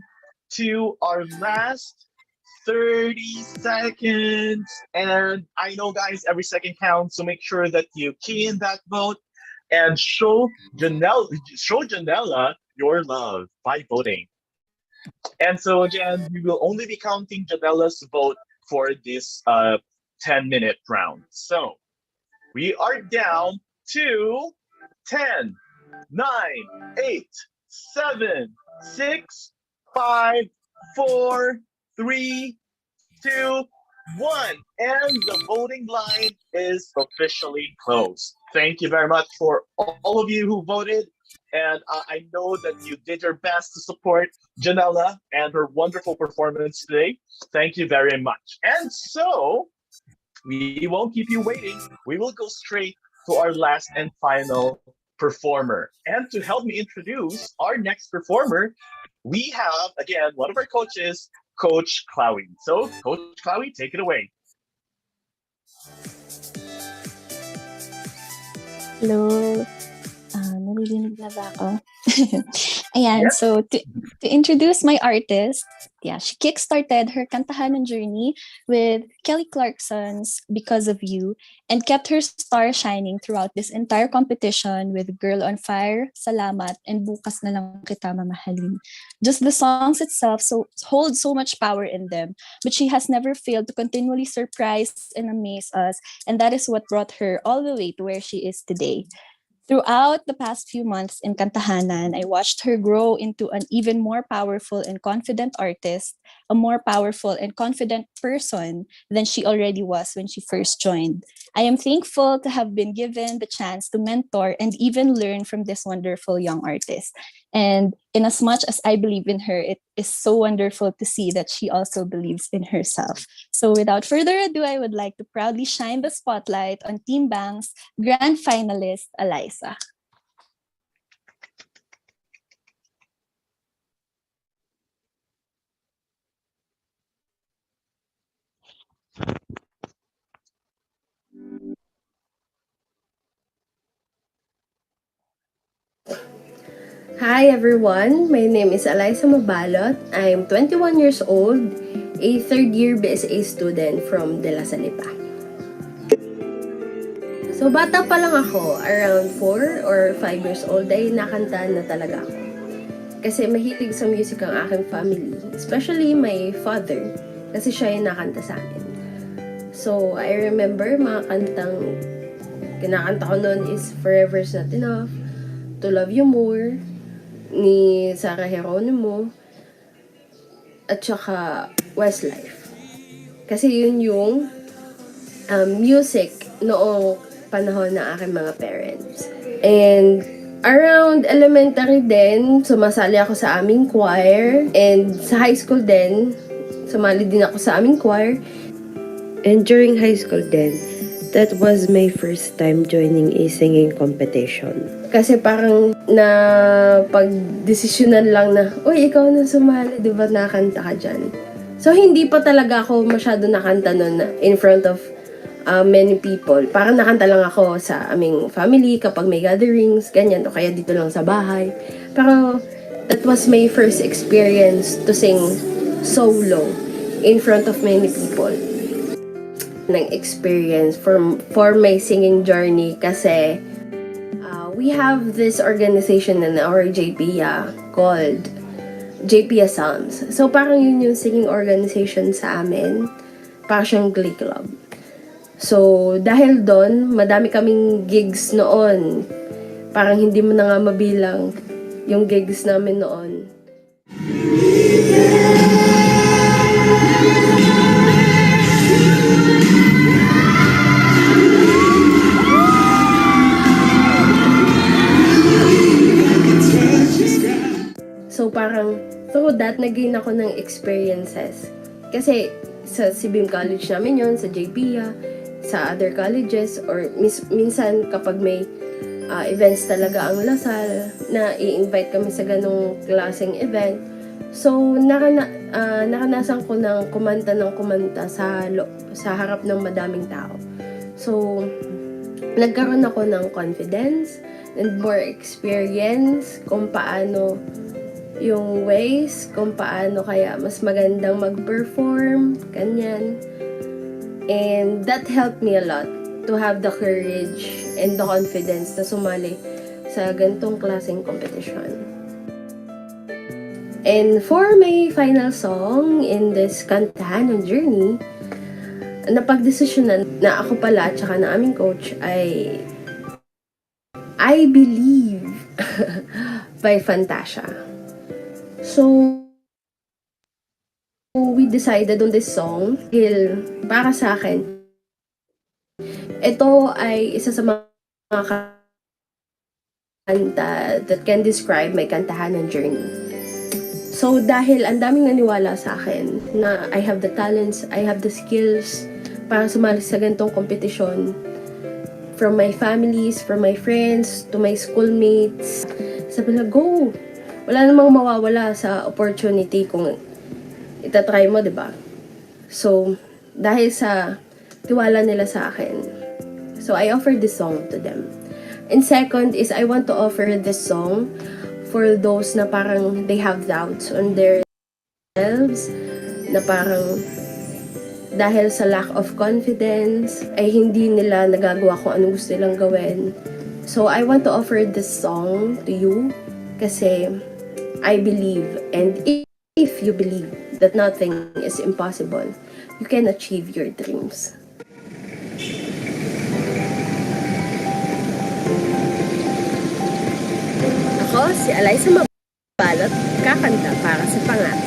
to our last 30 seconds. And I know, guys, every second counts, so make sure that you key in that vote and show Janella your love by voting. And so again, we will only be counting Janella's vote for this 10-minute round. So we are down to 10, 9, 8, 7, 6, 5, 4, 3, 2, 1. And the voting line is officially closed. Thank you very much for all of you who voted. And I know that you did your best to support Janella and her wonderful performance today. Thank you very much. And so we won't keep you waiting. We will go straight to our last and final performer. And to help me introduce our next performer, we have, again, one of our coaches, Coach 𝐿𝐷𝐿. So, Coach 𝐿𝐷𝐿, take it away. Hello. Naririnig na ba ako? Ayan, yes. So to introduce my artist, she kickstarted her Kantahanan journey with Kelly Clarkson's Because of You and kept her star shining throughout this entire competition with Girl on Fire, Salamat, and Bukas na lang kita mamahalin. Just the songs itself hold so much power in them, but she has never failed to continually surprise and amaze us, and that is what brought her all the way to where she is today. Throughout the past few months in Kantahanan, I watched her grow into an even more powerful and confident artist, a more powerful and confident person than she already was when she first joined. I am thankful to have been given the chance to mentor and even learn from this wonderful young artist. And in as much as I believe in her, it is so wonderful to see that she also believes in herself. So without further ado, I would like to proudly shine the spotlight on Team Bang's grand finalist, Eliza. Hi everyone, my name is Eliza Mabalot. I'm 21 years old, a third-year BSA student from De La Salipa. So bata pa lang ako, around 4 or 5 years old, ay nakanta na talaga ako. Kasi mahilig sa music ang aking family, especially my father, kasi siya yung nakanta sa amin. So I remember mga kantang kinakanta ko noon is Forever's Not Enough, To Love You More, ni Sarah Geronimo, at saka Westlife. Kasi yun yung music noong panahon ng aking mga parents. And around elementary din, sumasali ako sa aming choir. And sa high school din, sumali din ako sa aming choir. And during high school din, that was my first time joining a singing competition. Kasi parang pag-desisyonan lang na, uy, ikaw na sumali, di ba nakanta ka dyan? So, hindi pa talaga ako masyado nakanta nun in front of many people. Parang nakanta lang ako sa aming family kapag may gatherings, ganyan, o kaya dito lang sa bahay. Pero, that was my first experience to sing solo in front of many people. ng experience for my singing journey kasi we have this organization in our JPIA called JPIA Psalms. So parang yun yung singing organization sa amin. Parang siyang glee club. So dahil doon, madami kaming gigs noon. Parang hindi mo na nga mabilang yung gigs namin noon. So parang through that, nag-gain ako ng experiences. Kasi sa CBIM College namin yon, sa JPIA, sa other colleges, or minsan kapag may events talaga ang Lasal, na i-invite kami sa ganong klaseng event. So naranasan ko ng kumanta sa harap ng madaming tao. So nagkaroon ako ng confidence and more experience kung paano yung ways, kung paano kaya mas magandang mag-perform, ganyan. And that helped me a lot to have the courage and the confidence na sumali sa ganitong klaseng competition. And for my final song in this Kantahanan journey, napagdesisyonan na ako pala at saka na aming coach ay I Believe by Fantasia. So, we decided on this song dahil para sa akin, ito ay isa sa mga kanta that can describe my Kantahanan journey. So, dahil ang daming naniwala sa akin na I have the talents, I have the skills para sumali sa ganitong kompetisyon, from my families, from my friends, to my schoolmates, sabi na, go! Wala namang mawawala sa opportunity kung itatry mo, diba? So, dahil sa tiwala nila sa akin, so I offered this song to them. And second is, I want to offer this song for those na parang they have doubts on their selves, na parang dahil sa lack of confidence, ay hindi nila nagagawa kung anong gusto nilang gawin. So, I want to offer this song to you kasi I believe, and if you believe that nothing is impossible, you can achieve your dreams. Ako, si Eliza Mabalot, kakanta para sa pangarap.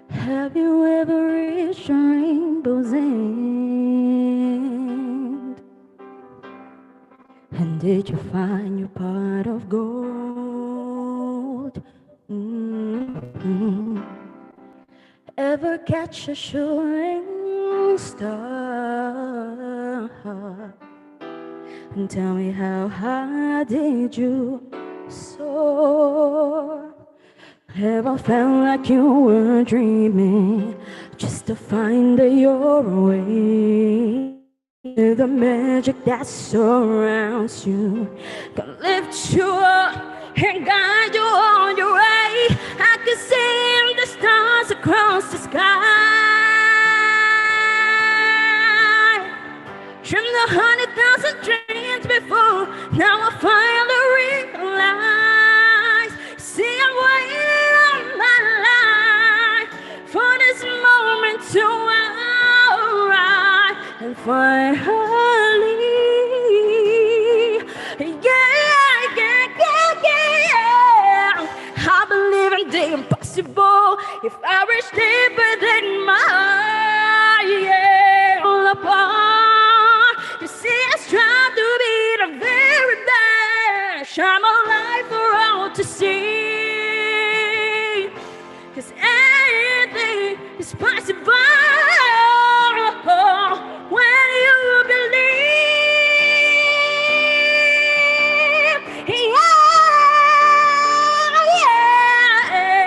Have you ever reached a rainbow's end? And did you find your pot of gold? Ever catch a shooting star? And tell me, how high did you soar? Ever felt like you were dreaming just to find your way? The magic that surrounds you can lift you up and guide you on your way. I can see the stars across the sky. Dreamed 100,000 dreams before, now I finally realize. See, I'm waiting all my life for this moment to arrive. And finally, yeah, I believe in the impossible. If I reach deeper than my heart, yeah, all apart. You see, I strive to be the very see. 'Cause anything is possible when you believe. Yeah, yeah.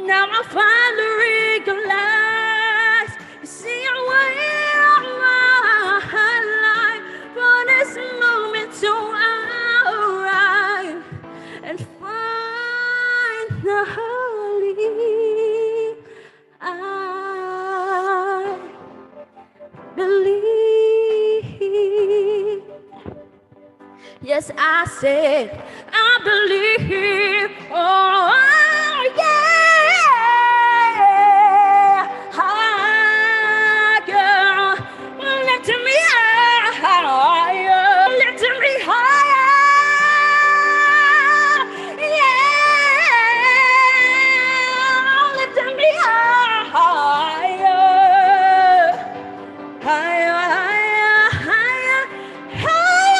Now I finally realize, see a way of my life for this moment to arrive and finally I believe. Yes, I said I believe. Oh, yeah. High, girl, lifting me higher, lifting me higher. Yeah, lifting me higher, higher, higher, higher, higher.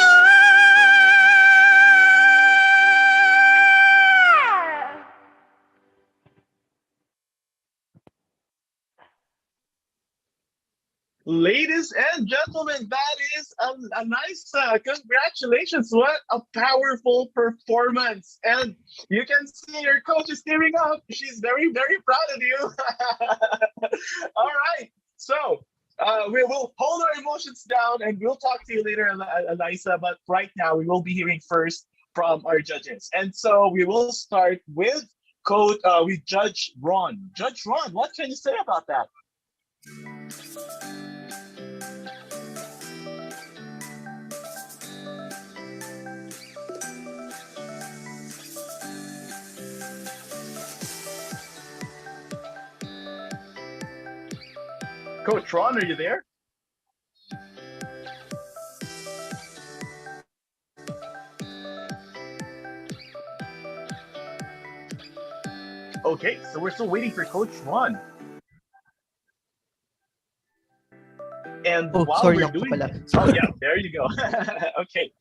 Ladies and gentlemen, that is a nice congratulations. What a powerful performance. And you can see your coach is tearing up. She's very, very proud of you. All right. So we will hold our emotions down and we'll talk to you later, Eliza. But right now, we will be hearing first from our judges. And so we will start with with Judge Ron. Judge Ron, what can you say about that? Coach Ron, are you there? Okay, so we're still waiting for Coach Ron. And while sorry we're ako doing pala. oh yeah, there you go. Okay.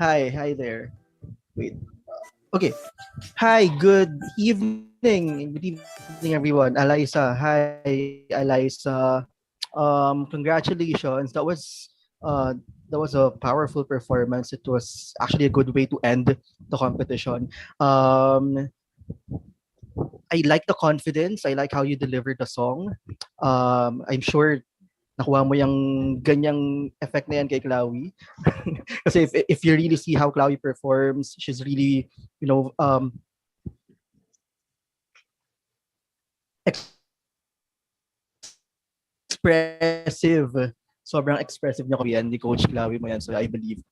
Hi there. Wait. Okay. Hi, good evening. Good evening, everyone. Eliza. Hi, Eliza. Congratulations. That was a powerful performance. It was actually a good way to end the competition. I like the confidence. I like how you delivered the song. I'm sure nakuha mo yung ganyang effect na yan kay Chloe. Kasi if you really see how Chloe performs, she's really, you know, expressive. Sobrang expressive niya ko yan, ni Coach Chloe mo yan. So I believe.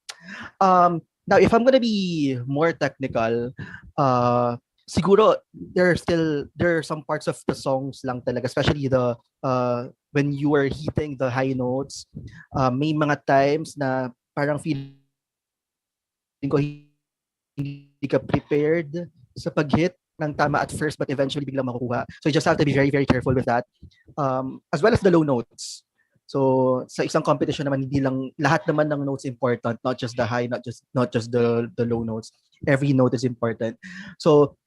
Now, if I'm gonna be more technical, siguro there are some parts of the songs lang talaga, especially the when you are hitting the high notes, may mga times na parang feeling ko hindi ka prepared sa pag-hit ng tama at first but eventually biglang makukuha. So you just have to be very, very careful with that. As well as the low notes. So sa isang competition naman, hindi lang lahat naman ng notes important, not just the high, not just the low notes. Every note is important. So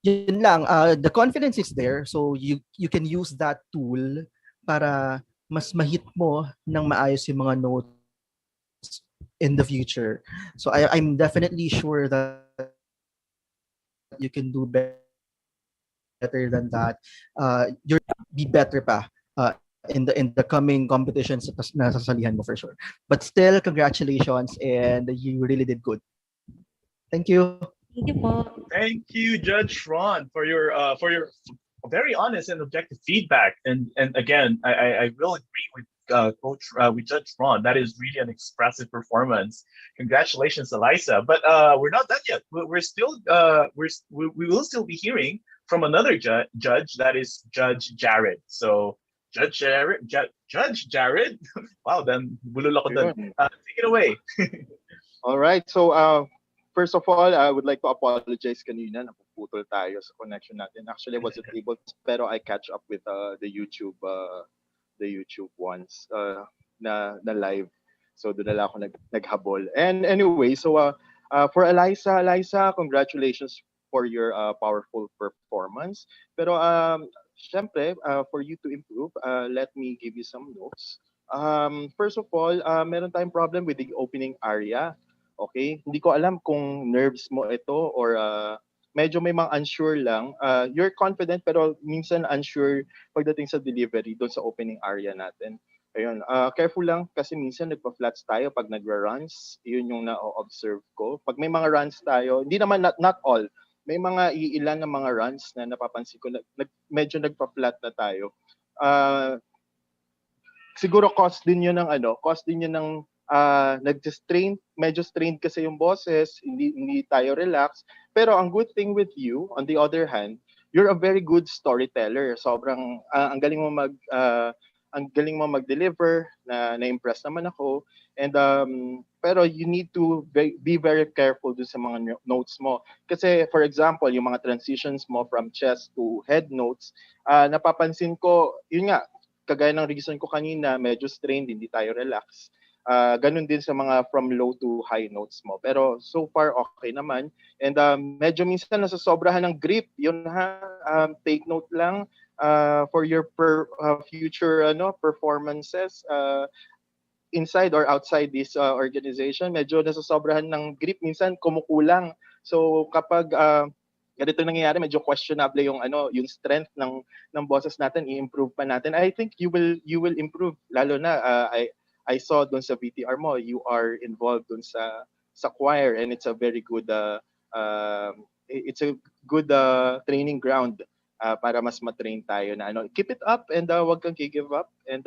yun lang, the confidence is there, so you can use that tool para mas mahit mo ng maayos yung mga notes in the future. So I'm definitely sure that you can do better than that. You'll be better pa in the coming competitions na sasalihan mo for sure. But still, congratulations, and you really did good. Thank you. Thank you po. Thank you, Judge Ron, for your very honest and objective feedback. And again, I will agree with with Judge Ron. That is really an expressive performance. Congratulations, Eliza. But we're not done yet. We're still we will still be hearing from another judge. That is Judge Jared. So Judge Jared. Wow, then bulol ako dun. Take it away. All right. So first of all, I would like to apologize kanina, napuputol tayo sa connection natin. Actually, I wasn't able to, pero I catch up with the YouTube ones na live. So doon na lang ako naghabol. And anyway, so for Eliza, congratulations for your powerful performance. Pero syempre, for you to improve, let me give you some notes. First of all, meron tayong problem with the opening aria. Okay? Hindi ko alam kung nerves mo ito or medyo may mga unsure lang. You're confident pero minsan unsure pagdating sa delivery doon sa opening aria natin. Ayun, careful lang kasi minsan nagpa-flats tayo pag nagra-runs. Yun yung na-observe ko. Pag may mga runs tayo, hindi naman not all. May mga iilan na mga runs na napapansin ko na medyo nagpa-flat na tayo. Siguro cost din yun ng nag-strain, medyo strained kasi yung boses, hindi tayo relax. Pero ang good thing with you, on the other hand, you're a very good storyteller. Sobrang ang galing mo mag-deliver, na-impress naman ako. And pero you need to be very careful dun sa mga notes mo. Kasi for example, yung mga transitions mo from chest to head notes, napapansin ko, yun nga, kagaya ng reason ko kanina, medyo strained, hindi tayo relax. Ganun din sa mga from low to high notes mo. Pero so far, okay naman. And medyo minsan nasasobrahan ng grip. Yun take note lang for your future performances inside or outside this organization. Medyo nasasobrahan ng grip. Minsan kumukulang. So kapag ganito nangyayari, medyo questionable yung strength ng boses natin, i-improve pa natin. I think you will improve. Lalo na I saw doon sa VTR mo, you are involved doon sa choir, and it's a very good training ground para mas matrain tayo na keep it up and wag kang give up and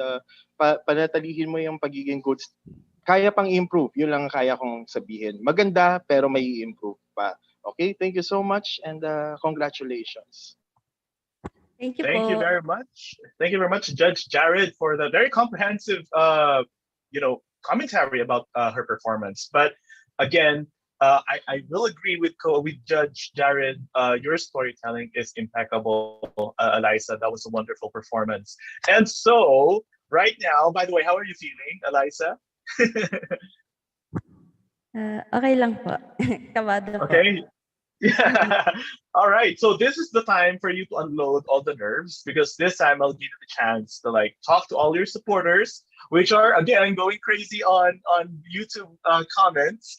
panatilihin mo yung pagiging good. Kaya pang improve, yun lang kaya kong sabihin. Maganda pero may improve pa. Okay, thank you so much and congratulations. Thank you very much. Thank you very much, Judge Jared, for the very comprehensive commentary about her performance. But again, I will agree with Judge Jared. Your storytelling is impeccable, Eliza. That was a wonderful performance. And so, right now, by the way, how are you feeling, Eliza? Okay lang po. Kabado po. Okay. Yeah. All right. So this is the time for you to unload all the nerves, because this time I'll give you the chance to talk to all your supporters, which are again going crazy on YouTube comments.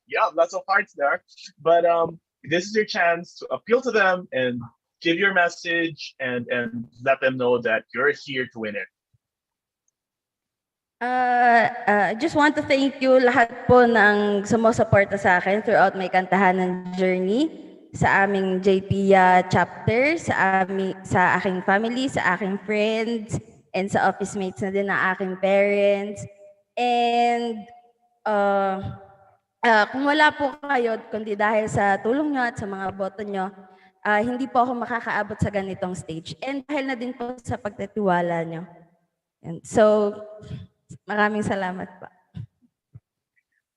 Yeah, lots of hearts there. But this is your chance to appeal to them and give your message and let them know that you're here to win it. I just want to thank you lahat po ng sumusuporta sa akin throughout my kantahanan journey, sa aming JPIA chapter, sa aking family, sa aking friends, and sa office mates na din ng aking parents. And kung wala po kayo, kundi dahil sa tulong nyo at sa mga boto nyo, hindi po ako makakaabot sa ganitong stage. And dahil na din po sa pagtitiwala nyo. And so, maraming salamat pa.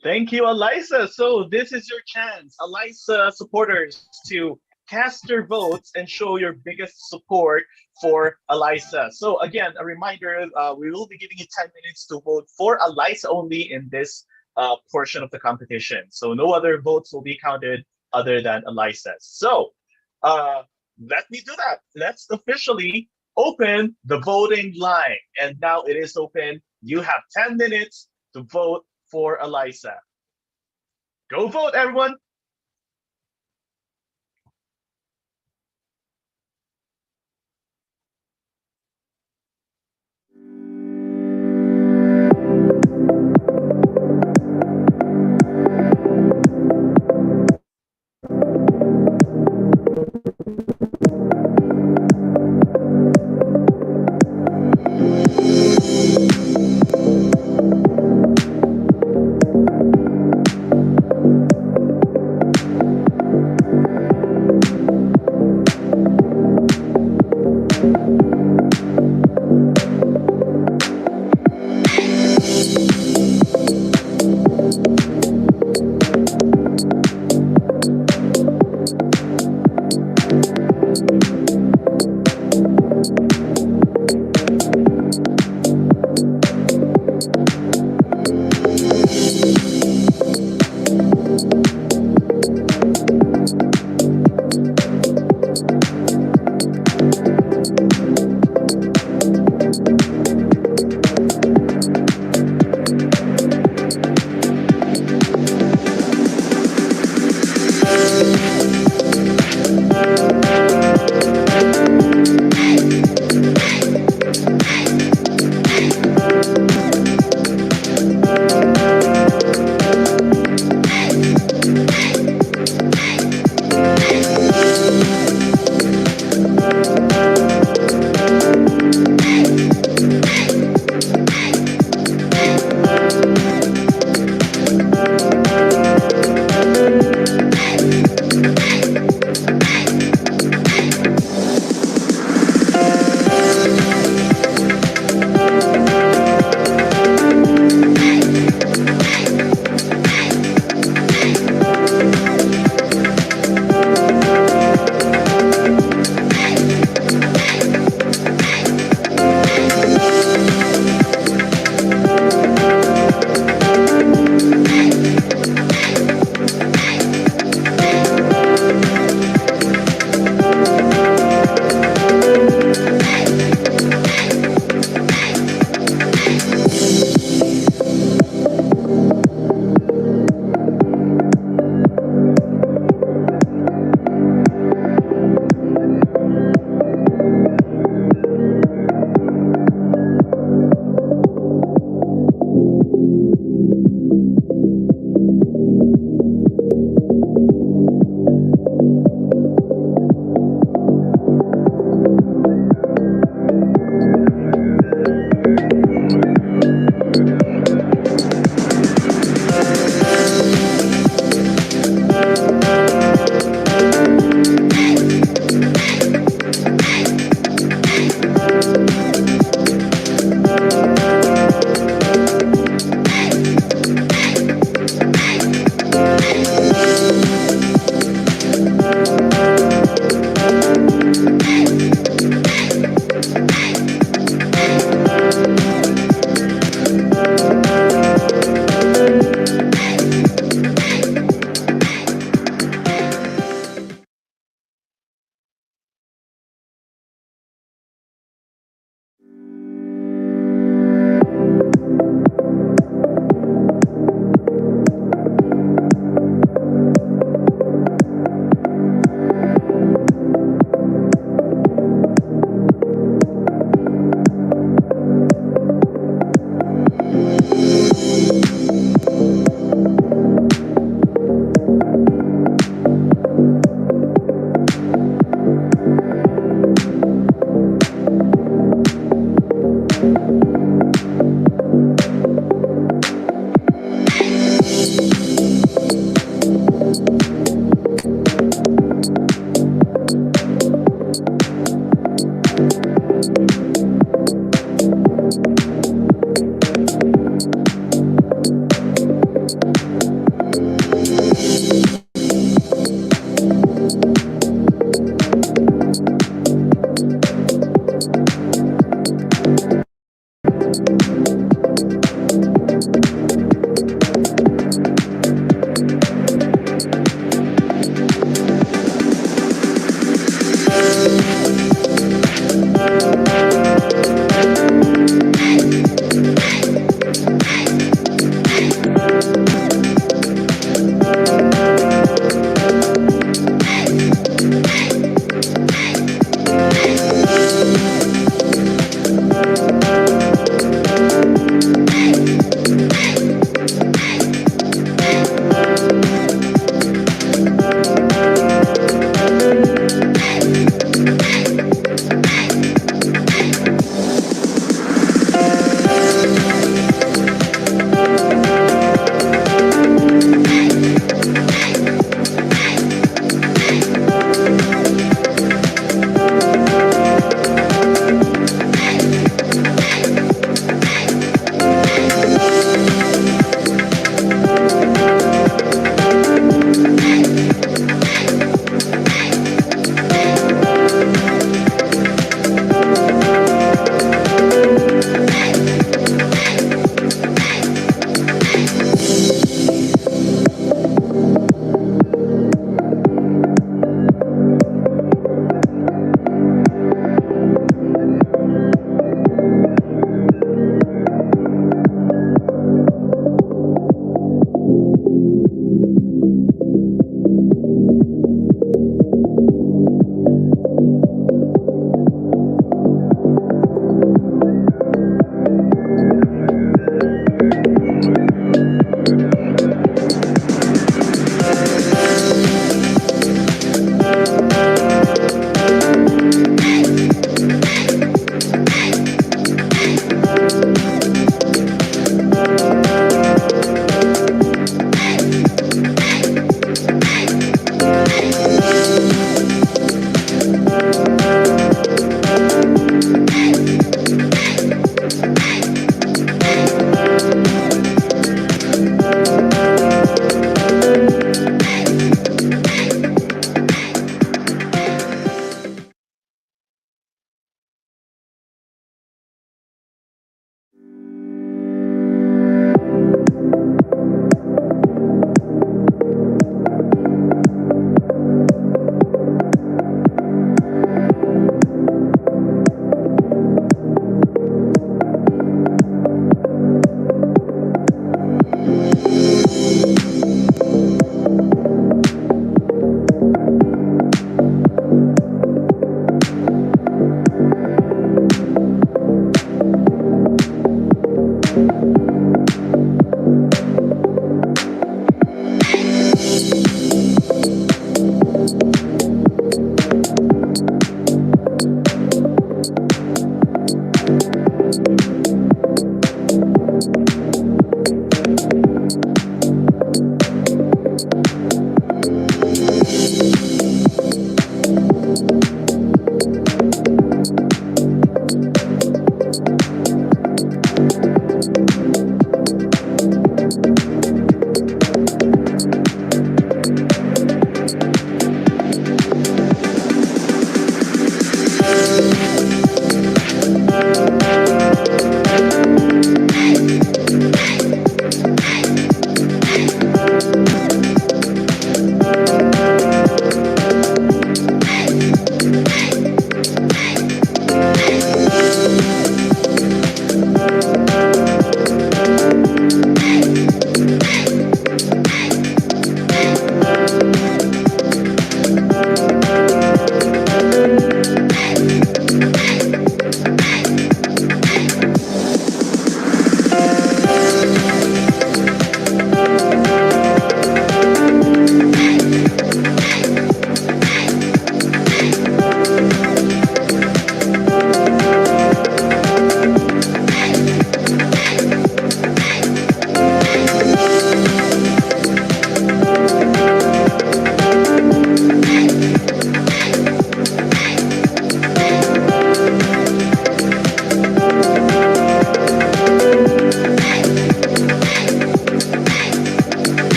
Thank you, Eliza. So this is your chance, Eliza supporters, to cast your votes and show your biggest support for Eliza. So again, a reminder, we will be giving you 10 minutes to vote for Eliza only in this portion of the competition. So no other votes will be counted other than Eliza's. So let me do that. Let's officially open the voting line. And now it is open. You have 10 minutes to vote for Eliza. Go vote, everyone.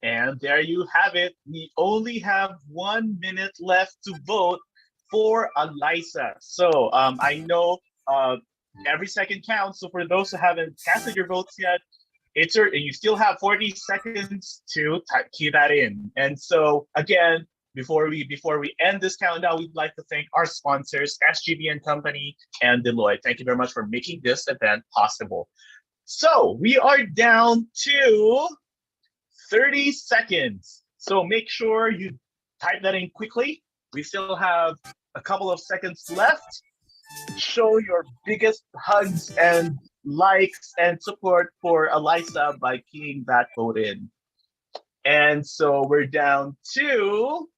And there you have it. We only have 1 minute left to vote for Eliza. So I know every second counts. So for those who haven't casted your votes yet, you still have 40 seconds to key that in. And so again, before we end this countdown, we'd like to thank our sponsors, SGB and Company and Deloitte. Thank you very much for making this event possible. So we are down to 30 seconds. So make sure you type that in quickly. We still have a couple of seconds left. Show your biggest hugs and likes and support for Eliza by keying that vote in. And so we're down to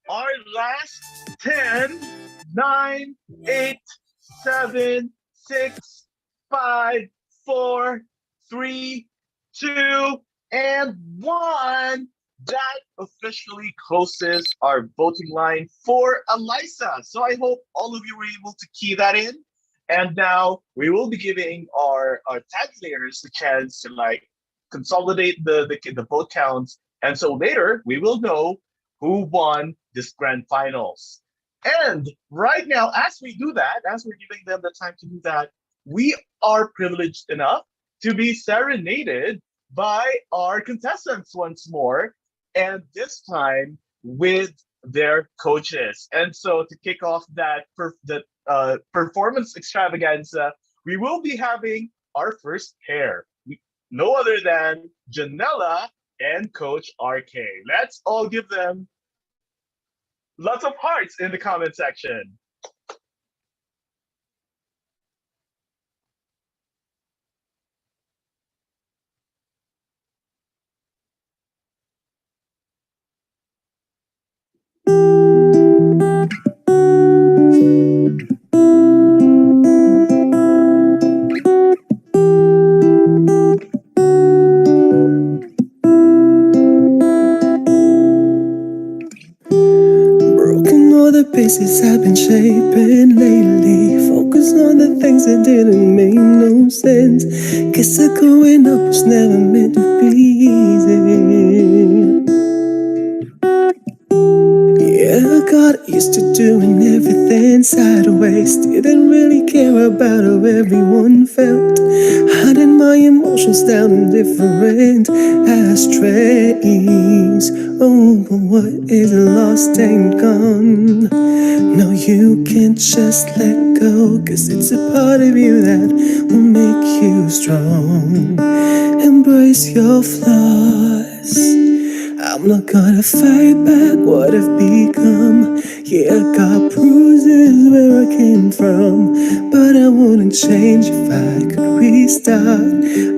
our last 10, 9, 8, 7, 6, 5, 4, 3, 2, and 1. That officially closes our voting line for Eliza. So I hope all of you were able to key that in. And now we will be giving our tabulators the chance to consolidate the vote counts. And so later we will know who won this grand finals. And right now, as we do that, as we're giving them the time to do that, we are privileged enough to be serenaded by our contestants once more, and this time with their coaches. And so to kick off that performance extravaganza, we will be having our first pair, no other than Janella and Coach RK. Let's all give them lots of hearts in the comment section. All the pieces I've been shaping lately, focused on the things that didn't make no sense. Guess the growing up was never meant to be easy. Yeah, I got used to doing everything sideways. Didn't really care about how everyone felt. Hiding my emotions down in different ashtrays. Oh, but what is lost ain't gone. No, you can't just let go, 'cause it's a part of you that will make you strong. Embrace your flaws. I'm not gonna fight back what I've become. Yeah, I got bruises where I came from, but I wouldn't change if I could restart.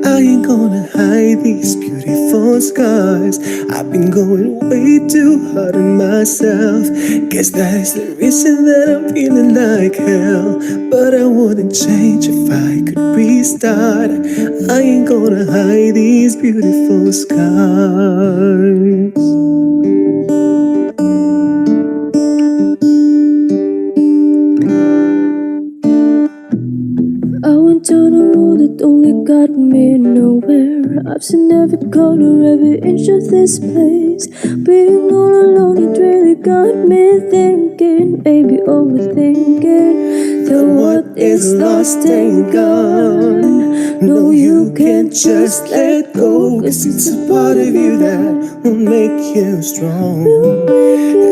I ain't gonna hide these beautiful scars. I've been going way too hard on myself. Guess that is the reason that I'm feeling like hell, but I wouldn't change if I could restart. I ain't gonna hide these beautiful scars. I went down a road that only got me nowhere. I've seen every corner, every inch of this place. Being all alone, it really got me thinking, maybe overthinking that what is lost ain't gone. No, you can't just let go, 'cause it's a part of you that will make you strong.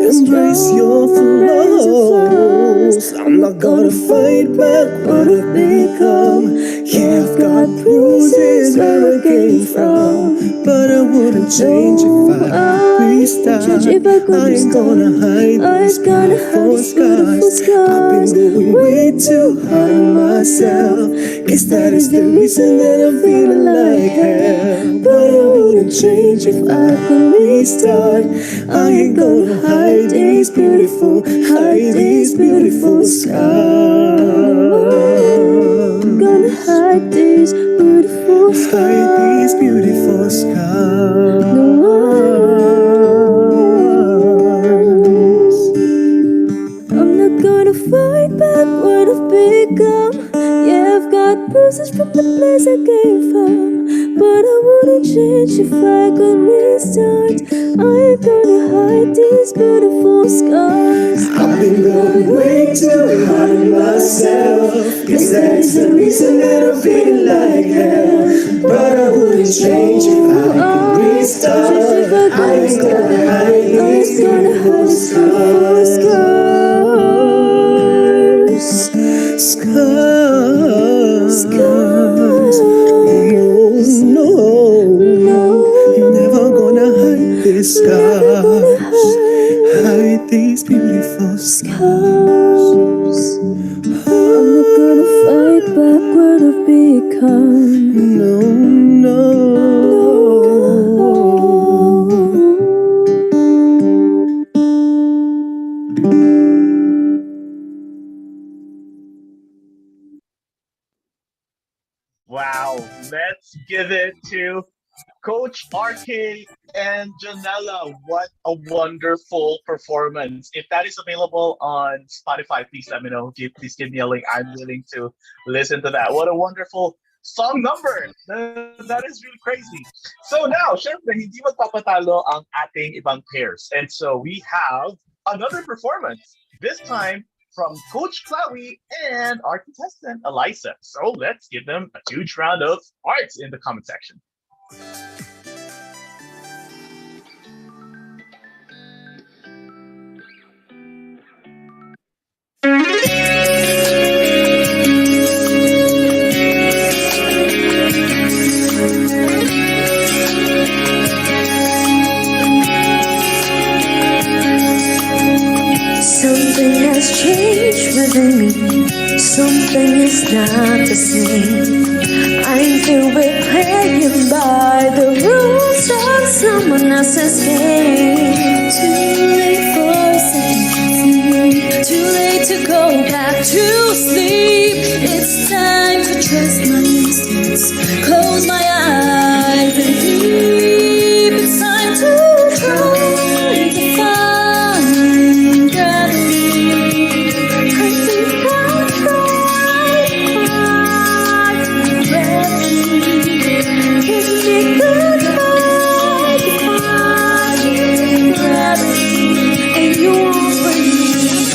Embrace your flaws. I'm not gonna fight back what I've become. Yeah, I've got bruises where I came from, but I wouldn't change if I restart. I ain't gonna hide these beautiful scars. I've been going way too hard on myself. Guess that is the reason that I'm feeling like hell, but I wouldn't change if I could restart. I ain't gonna hide these beautiful scars. Gonna hide these beautiful scars. Hide these beautiful scars. I'm not gonna fight back what I've become. Yeah, I've got bruises from the place I came from, but I wouldn't change if I I could restart. I'm gonna hide these beautiful scars. I've been going way too hard on myself, 'cause that's the reason that I'm feeling like hell. But I wouldn't change if I could restart. I ain't gonna hide these beautiful scars. Scars. No, you're never gonna hide these scars. Hide these beautiful scars. I'm not gonna fight back what I've become. No. Wow, let's give it to Coach RK and Janella. What a wonderful performance. If that is available on Spotify, please let me know. Please give me a link. I'm willing to listen to that. What a wonderful song number. That is really crazy. So now, syempre, hindi magpapatalo ang ating ibang pairs. And so we have another performance. This time from Coach Chloe and our contestant, Eliza. So let's give them a huge round of hearts in the comment section. Something has changed within me. Something is not the same. I'm through with playing by the rules of someone else's game. Too late for something. Too late to go back to sleep. It's time to trust my instincts. Close my eyes and sleep. It's time to try to find gravity. I think I'll try gravity. Give me goodbye to find gravity, and you won't believe.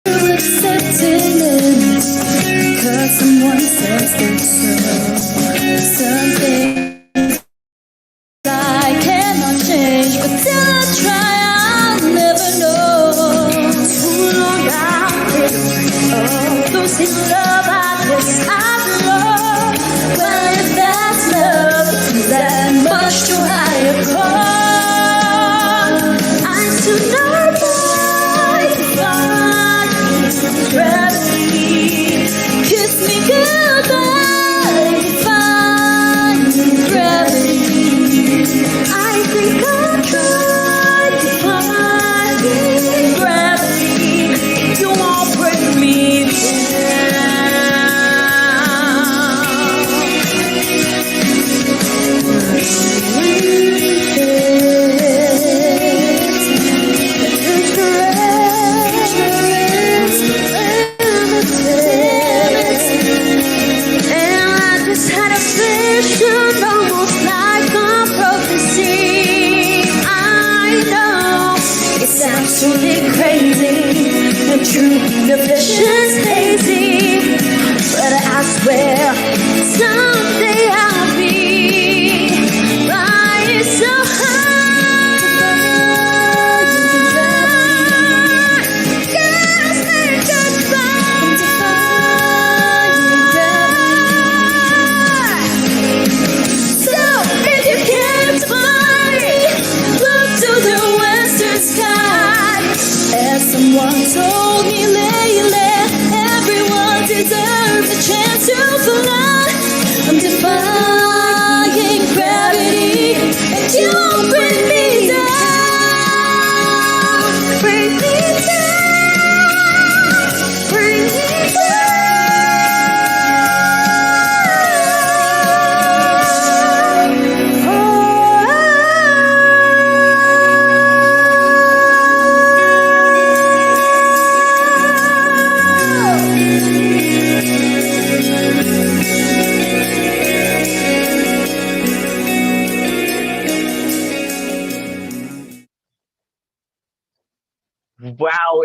I'm accepting it, 'cause someone says it's so. Something I cannot change, but till I try, I'll never know. Too long I've been losing love, I guess I've lost. Well, if that's love, that much too high a call. I'm too nervous to find gravity. Kiss me goodbye to find gravity. I think I'll try to find gravity. You won't break me down.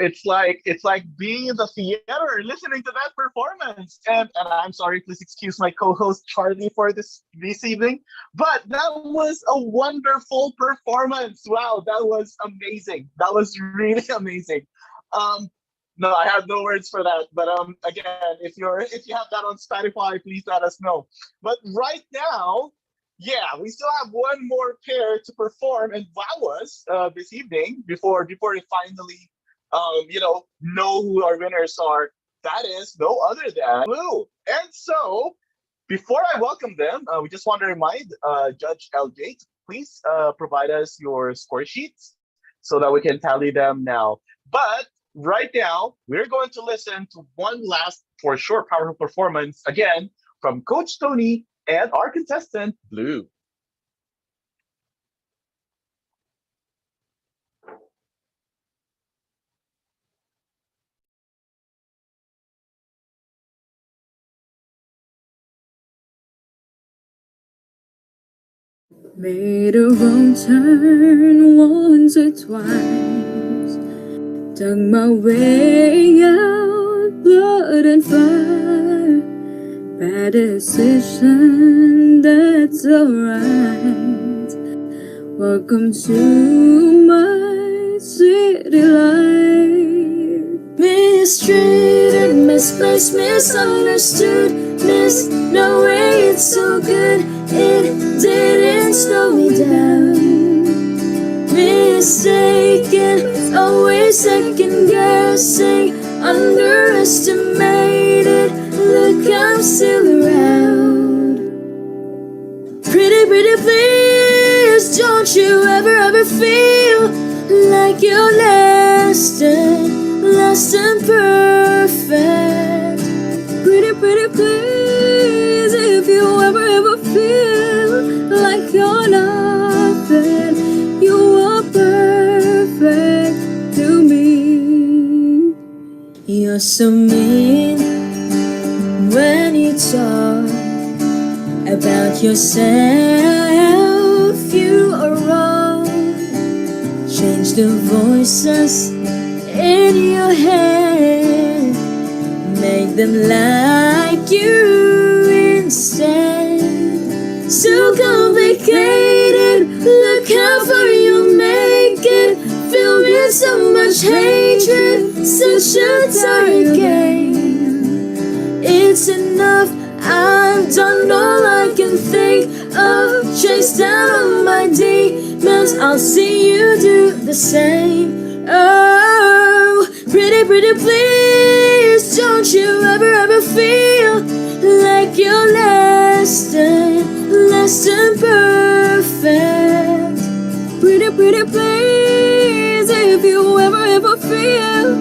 it's like being in the theater, listening to that performance. And I'm sorry, please excuse my co-host Charlie for this evening, but that was a wonderful performance. Wow, that was amazing. That was really amazing. Um, no, I have no words for that. But again, if you have that on Spotify, please let us know. But right now, yeah, we still have one more pair to perform and wow us this evening before we finally know who our winners are. That is no other than Blue. And so before I welcome them, we just want to remind Judge LJ to please provide us your score sheets so that we can tally them now. But right now, we're going to listen to one last, for sure, powerful performance again from Coach Tony and our contestant, Blue. Made a wrong turn once or twice, dug my way out, blood and fire. Bad decision, that's alright. Welcome to my city life. Mistreated, misplaced, misunderstood, no way it's so good, it didn't slow me down. Mistaken, always second guessing, underestimated, look I'm still around. Pretty, pretty please, don't you ever feel like you're less than perfect. Pretty, pretty please, if you ever feel like you're nothing, you are perfect to me. You're so mean when you talk about yourself, you are wrong. Change the voices in your head, make them like you instead. So complicated, look how far you make it. Filled with so much hatred, such a tired game. It's enough, I've done all I can think of. Chased down all my demons, I'll see you do the same. Oh, pretty, pretty please, don't you ever feel like you're less than perfect. Pretty, pretty please, if you ever feel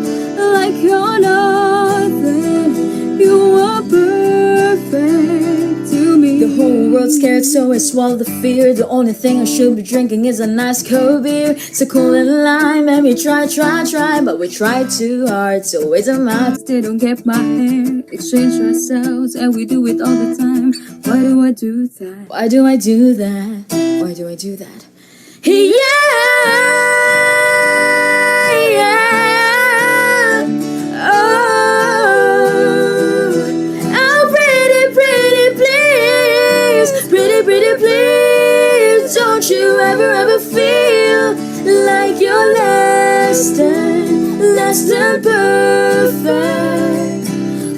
like you're nothing, you are perfect to me. The whole world's scared, so I swallow the fear. The only thing I should be drinking is a nice cold beer. So cool and lime, and we try, but we try too hard. So wait a minute, they don't get my hair. Exchange ourselves, and we do it all the time. Why do I do that? Why do I do that? Why do I do that? Yeah, yeah. Oh, pretty, pretty please, pretty, pretty please, don't you ever feel like you're less than perfect.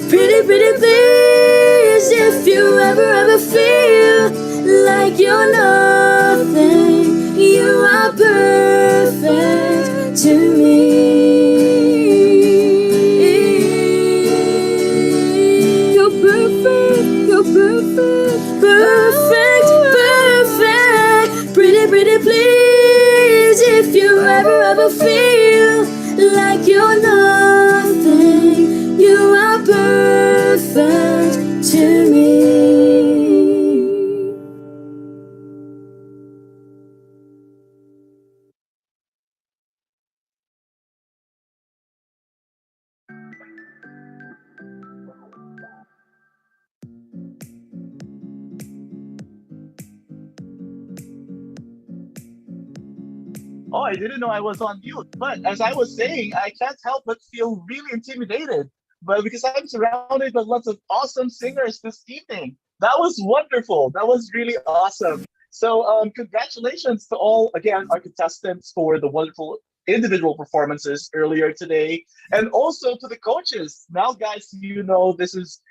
Pretty, pretty please, if you ever feel like you're nothing, you are perfect to me. You're perfect, perfect, perfect. Pretty, pretty please, if you ever feel like you're nothing, you are perfect to me. Oh, I didn't know I was on mute. But as I was saying, I can't help but feel really intimidated. But because I'm surrounded by lots of awesome singers this evening. That was wonderful. That was really awesome. So congratulations to all, again, our contestants for the wonderful individual performances earlier today. And also to the coaches. Now, guys, you know this is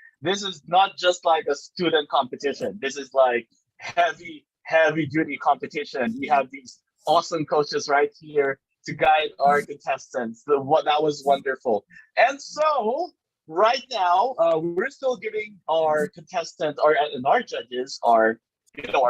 not just like a student competition. This is like heavy duty competition. We have these awesome coaches right here to guide our contestants. What that was wonderful. And so right now, we're still giving our contestants, our judges, our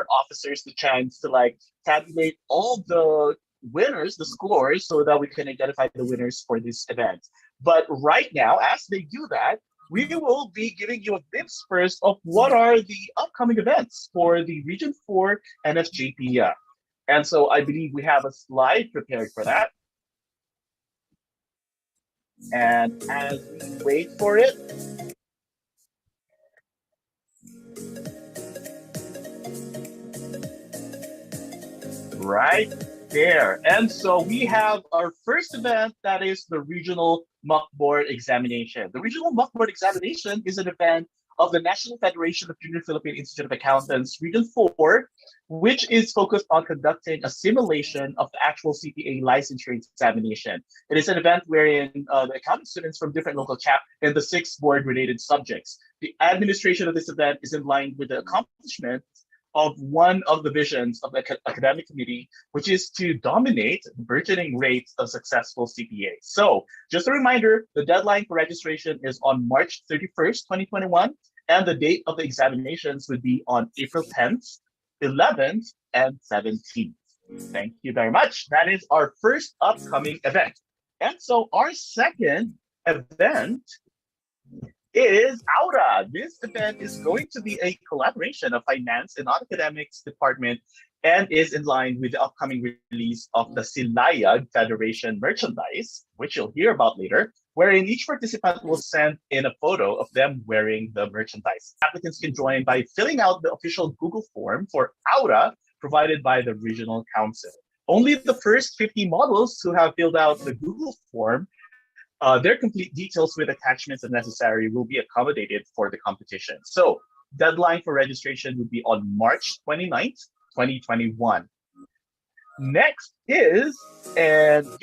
officers, the chance to like tabulate all the winners, the scores, so that we can identify the winners for this event. But right now, as they do that, we will be giving you a glimpse first of what are the upcoming events for the Region 4 NFJP. And so I believe we have a slide prepared for that. And as we wait for it, right there. And so we have our first event, that is the Regional Mock Board Examination. The Regional Mock Board Examination is an event of the National Federation of Junior Philippine Institute of Accountants, Region 4, which is focused on conducting a simulation of the actual CPA licensure examination. It is an event wherein the accounting students from different local chapters in the 6 board-related subjects. The administration of this event is in line with the accomplishment of one of the visions of the academic committee, which is to dominate the burgeoning rates of successful CPAs. So just a reminder, the deadline for registration is on March 31st, 2021, and the date of the examinations would be on April 10th, 11th, and 17th. Thank you very much. That is our first upcoming event. And so our second event is Aura. This event is going to be a collaboration of Finance and Academics Department and is in line with the upcoming release of the 𝐊𝐚𝐧𝐭𝐚𝐡𝐚𝐧 Federation merchandise, which you'll hear about later, wherein each participant will send in a photo of them wearing the merchandise. Applicants can join by filling out the official Google form for Aura provided by the Regional Council. Only the first 50 models who have filled out the Google form, their complete details with attachments if necessary will be accommodated for the competition. So deadline for registration would be on March 29th, 2021. Next is Ang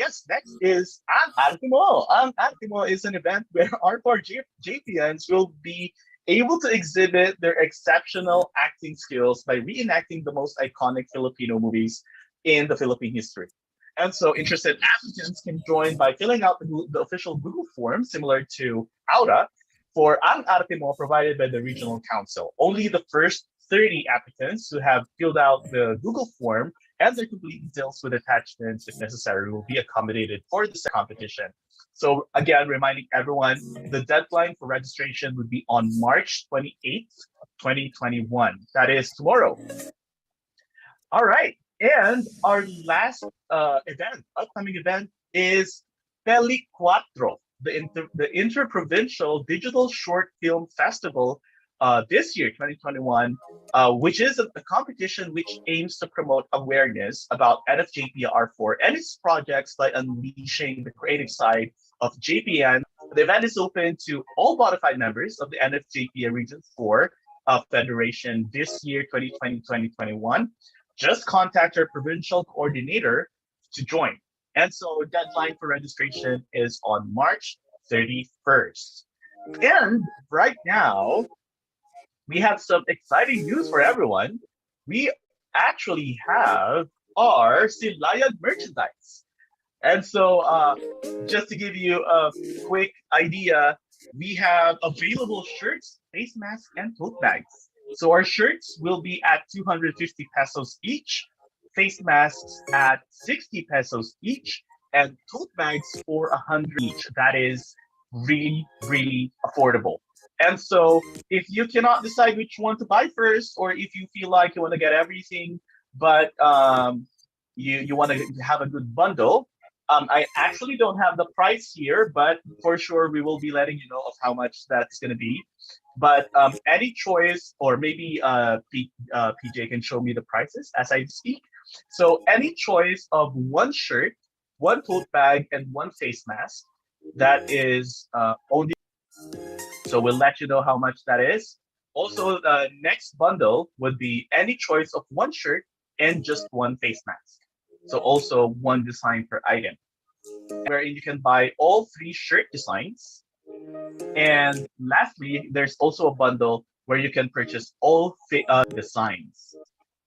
Arte Mo. Ang Arte Mo is an event where our 4 JPNs will be able to exhibit their exceptional acting skills by reenacting the most iconic Filipino movies in the Philippine history. And so interested applicants can join by filling out the official Google form, similar to Aura, for Ang Arte Mo provided by the Regional Council. Only the first 30 applicants who have filled out the Google form and their complete details with attachments, if necessary, will be accommodated for this competition. So again, reminding everyone, the deadline for registration would be on March 28th, 2021. That is tomorrow. All right. And our last upcoming event, is Peli Cuatro, the Interprovincial Digital Short Film Festival this year, 2021, which is a competition which aims to promote awareness about NFJP R4 and its projects by unleashing the creative side of JPN. The event is open to all bona fide members of the NFJP Region 4 Federation this year, 2020-2021. Just contact your provincial coordinator to join. And so deadline for registration is on March 31st. And right now, we have some exciting news for everyone. We actually have our 𝐊𝐚𝐧𝐭𝐚𝐡𝐚𝐧 merchandise. And so just to give you a quick idea, we have available shirts, face masks, and tote bags. So our shirts will be at 250 pesos each, face masks at 60 pesos each, and tote bags for 100 each. That is really, really affordable. And so if you cannot decide which one to buy first, or if you feel like you want to get everything, but you want to have a good bundle, I actually don't have the price here, but for sure we will be letting you know of how much that's going to be. But any choice, or maybe PJ can show me the prices as I speak. So any choice of one shirt, one tote bag, and one face mask, that is only. So we'll let you know how much that is. Also, the next bundle would be any choice of one shirt and just one face mask. So also one design per item, wherein you can buy all three shirt designs. And lastly, there's also a bundle where you can purchase all designs.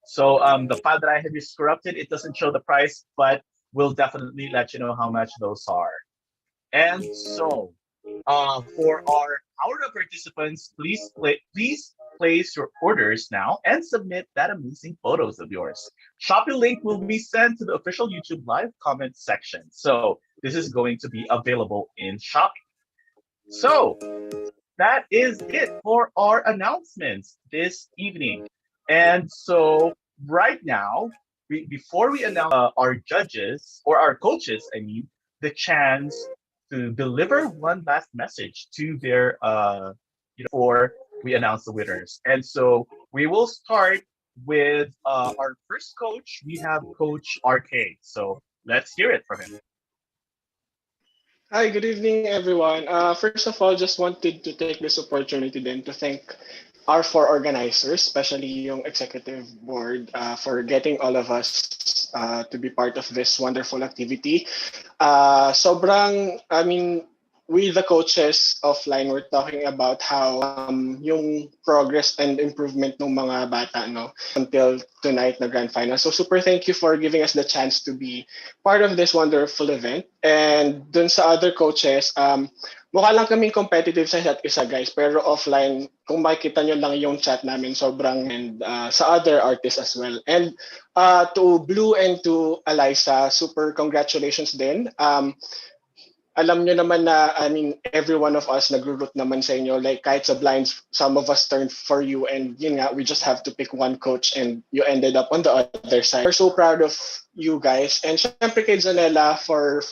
So the file that I have is corrupted. It doesn't show the price, but we'll definitely let you know how much those are. And so, for our Aura participants, please place your orders now and submit that amazing photos of yours. Shopee link will be sent to the official YouTube live comment section. So this is going to be available in Shopee. So that is it for our announcements this evening. And so right now, before we announce our judges or our coaches, I mean, the chance to deliver one last message to their before we announce the winners. And so we will start with our first coach. We have Coach RK. So let's hear it from him. Hi, good evening, everyone. First of all, just wanted to take this opportunity then to thank our four organizers, especially yung executive board, for getting all of us to be part of this wonderful activity. I mean, we the coaches offline were talking about how yung progress and improvement ng mga bata no until tonight na grand final. So super thank you for giving us the chance to be part of this wonderful event. And dun sa other coaches, mukha lang kaming competitive sa isa't isa guys, pero offline kung makikita nyo lang yung chat namin sobrang and sa other artists as well. And to Blue and to Eliza, super congratulations din. Alam nyo naman na, I mean, every one of us nag-root naman sa inyo. Like, kahit sa blinds, some of us turned for you and yun nga, we just have to pick one coach and you ended up on the other side. We're so proud of you guys. And syempre kay Zanella for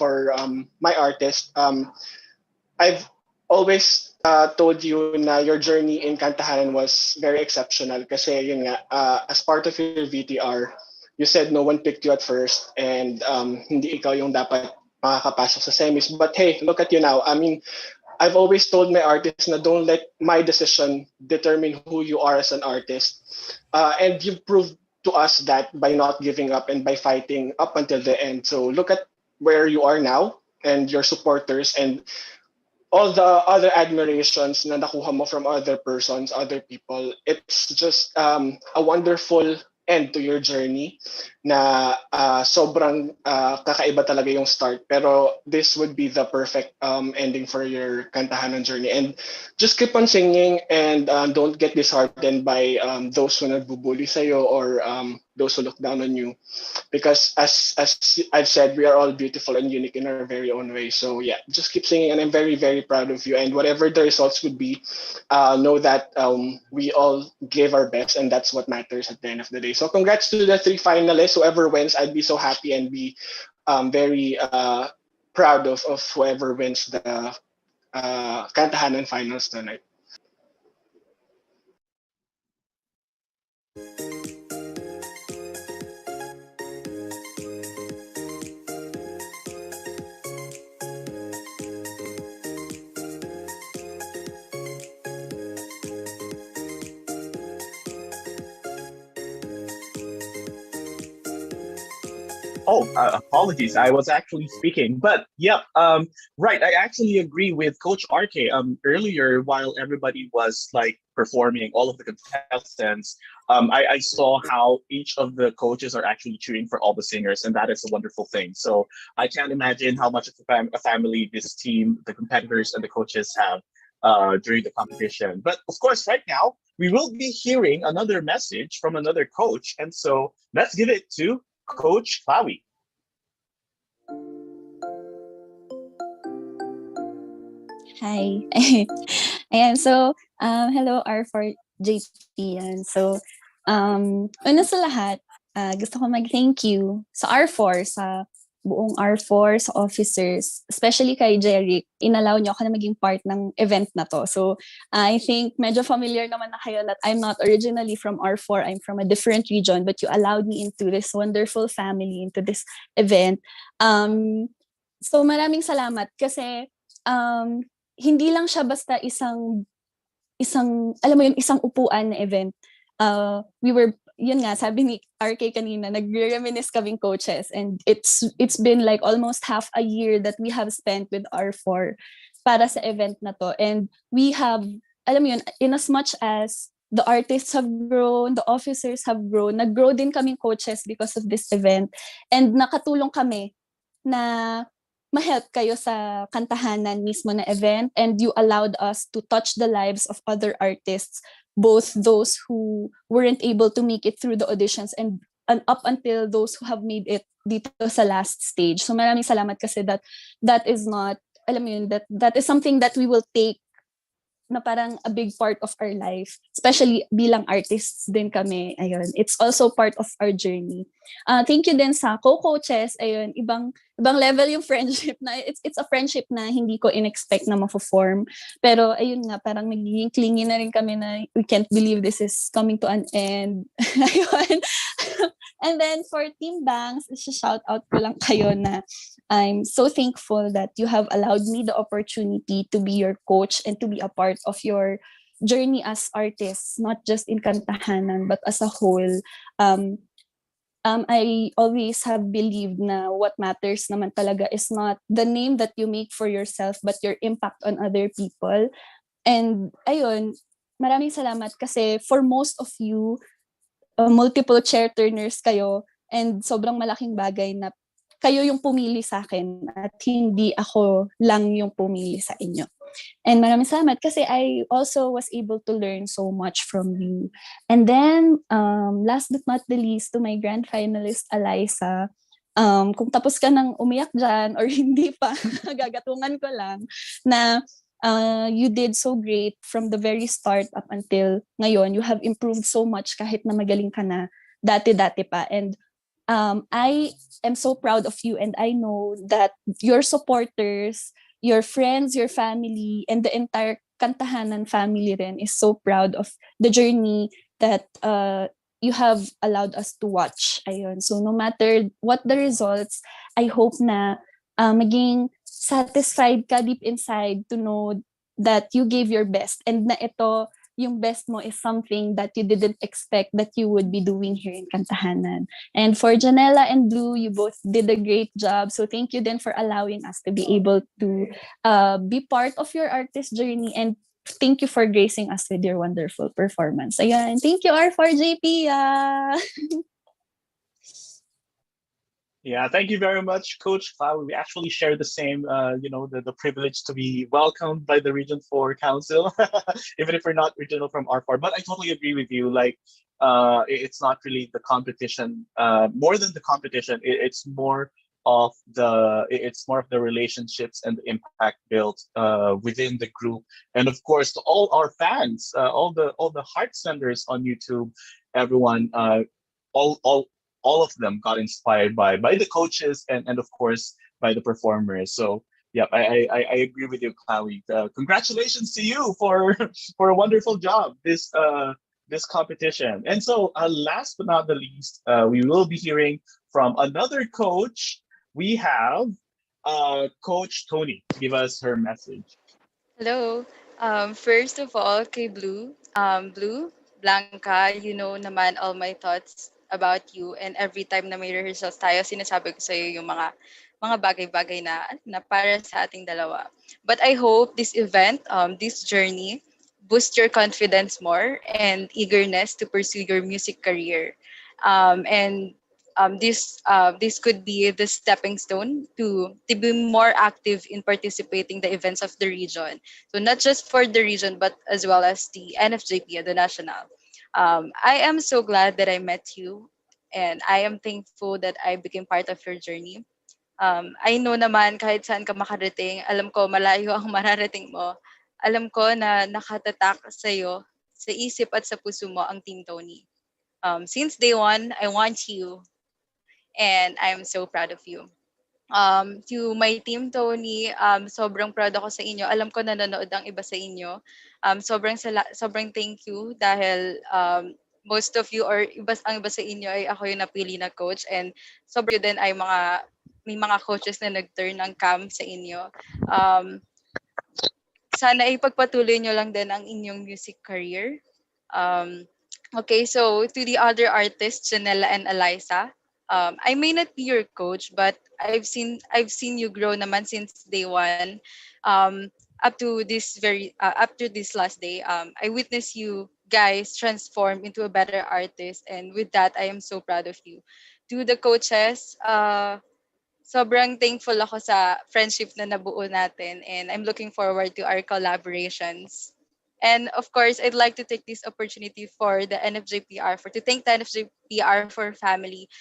my artist. I've always told you na your journey in Kantahanan was very exceptional kasi yun nga, as part of your VTR, you said no one picked you at first and hindi ikaw yung dapat makakapasok sa semis. But hey, look at you now. I mean, I've always told my artists na don't let my decision determine who you are as an artist. And you've proved to us that by not giving up and by fighting up until the end. So look at where you are now and your supporters and all the other admirations na nakuha mo from other persons, other people. It's just a wonderful end to your journey na sobrang kakaiba talaga yung start. Pero this would be the perfect ending for your Kantahanan journey. And just keep on singing and don't get disheartened by those who nagbubully sa'yo or those who look down on you. Because as I've said, we are all beautiful and unique in our very own way. So yeah, just keep singing and I'm very, very proud of you. And whatever the results would be, know that we all gave our best and that's what matters at the end of the day. So congrats to the three finalists. Whoever wins, I'd be so happy and be very proud of whoever wins the Kantahanan finals tonight. Oh, apologies. I was actually speaking. But yeah, right. I actually agree with Coach RK. Earlier, while everybody was like performing, all of the contestants, I saw how each of the coaches are actually cheering for all the singers, and that is a wonderful thing. So I can't imagine how much of a family this team, the competitors, and the coaches have during the competition. But of course, right now, we will be hearing another message from another coach. And so let's give it to Coach 𝐋𝐈𝐕𝐄. Hi. Ayan, so, hello R4 JP. And so, una sa lahat, gusto ko mag-thank you sa R4 sa buong R4, sa officers, especially kay Jeric, inallow niyo ako na maging part ng event na to. So I think medyo familiar naman na kayo that I'm not originally from R4, I'm from a different region, but you allowed me into this wonderful family, into this event. So maraming salamat kasi hindi lang siya basta isang alam mo yun, isang upuan na event. We were, yun nga, sabi ni RK kanina, nag-reminisce kaming coaches, and it's been like almost half a year that we have spent with R4 para sa event na to. And we have, alam mo yun, in as much as the artists have grown, the officers have grown, nag-grow din kaming coaches because of this event. And nakatulong kami na ma-help kayo sa kantahanan mismo na event, and you allowed us to touch the lives of other artists, both those who weren't able to make it through the auditions and up until those who have made it dito sa last stage. So maraming salamat kasi that is not, alam mo yun, that is something that we will take na parang a big part of our life, especially bilang artists din kami. Ayun, it's also part of our journey. Thank you din sa co-coaches. Ayun, ibang level yung friendship na it's a friendship na hindi ko in-expect na ma-form. Pero ayun nga, parang nagiging clingy na rin kami na we can't believe this is coming to an end. Ayun. And then for Team Bangs, shout out ko lang kayo na I'm so thankful that you have allowed me the opportunity to be your coach and to be a part of your journey as artists, not just in Kantahanan, but as a whole. I always have believed na what matters naman talaga is not the name that you make for yourself, but your impact on other people. And ayun, maraming salamat kasi for most of you, multiple chair turners kayo, and sobrang malaking bagay na kayo yung pumili sa akin at hindi ako lang yung pumili sa inyo. And maraming salamat kasi I also was able to learn so much from you. And then, last but not the least, to my grand finalist, Eliza, kung tapos ka nang umiyak dyan or hindi pa, gagatungan ko lang na you did so great from the very start up until ngayon. You have improved so much kahit na magaling ka na dati-dati pa. And I am so proud of you, and I know that your supporters, your friends, your family, and the entire Kantahanan family rin is so proud of the journey that you have allowed us to watch. Ayun. So no matter what the results, I hope na maging satisfied ka deep inside to know that you gave your best, and na ito, yung best mo is something that you didn't expect that you would be doing here in Kantahanan. And for Janella and Blue, you both did a great job. So thank you then for allowing us to be able to be part of your artist journey, and thank you for gracing us with your wonderful performance. Ayan, thank you R4JP. Yeah, thank you very much, Coach Cloud. We actually share the same, the privilege to be welcomed by the Region 4 Council, even if we're not regional from R4. But I totally agree with you. Like, it's not really the competition. More than the competition, it's more of the relationships and the impact built within the group, and of course to all our fans, all the heart senders on YouTube, everyone, all of them got inspired by the coaches and of course by the performers. So yeah, I agree with you, Chloe. Congratulations to you for a wonderful job this competition. And so last but not the least, we will be hearing from another coach. We have Coach Tony to give us her message. Hello. First of all, kay Blue, Blanca, you know naman all my thoughts about you, and every time na may rehearsals tayo, sinasabi ko sa'yo yung mga bagay-bagay na para sa ating dalawa. But I hope this event, this journey, boost your confidence more and eagerness to pursue your music career. And this could be the stepping stone to be more active in participating the events of the region. So not just for the region, but as well as the NFJP, the national. I am so glad that I met you, and I am thankful that I became part of your journey. I know naman kahit saan ka makarating, alam ko malayo ang mararating mo. Alam ko na nakatatak sa'yo, sa isip at sa puso mo ang Team Tony. Since day one, I want you, and I am so proud of you. To my team, Tony, sobrang proud ako sa inyo. Alam ko nanonood ang iba sa inyo. Sobrang thank you dahil most of you or ang iba sa inyo ay ako yung napili na coach, and sobrang din ay may mga coaches na nag-turn ng cam sa inyo. Sana ay pagpatuloy nyo lang din ang inyong music career. Okay, so to the other artists, Janella and Eliza, I may not be your coach, but I've seen you grow naman since day one, up to this last day. I witnessed you guys transform into a better artist, and with that, I am so proud of you. To the coaches, sobrang thankful ako sa friendship na nabuo natin, and I'm looking forward to our collaborations. And of course, I'd like to take this opportunity for the NFJPR to thank the NFJPR for family.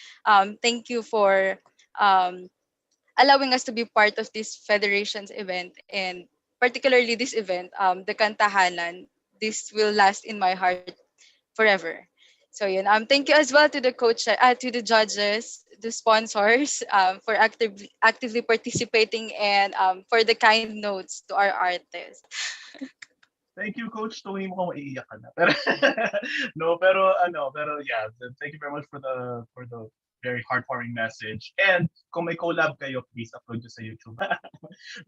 Thank you for allowing us to be part of this federation's event, and particularly this event, the Kantahanan. This will last in my heart forever. So yun, thank you as well to the to the judges, the sponsors, for actively participating, and for the kind notes to our artists. Thank you, Coach Tony. Mukhang maiiyak ka na. Pero, no, pero yeah, thank you very much for the very heartwarming message. And kung may collab kayo, please upload nyo sa YouTube.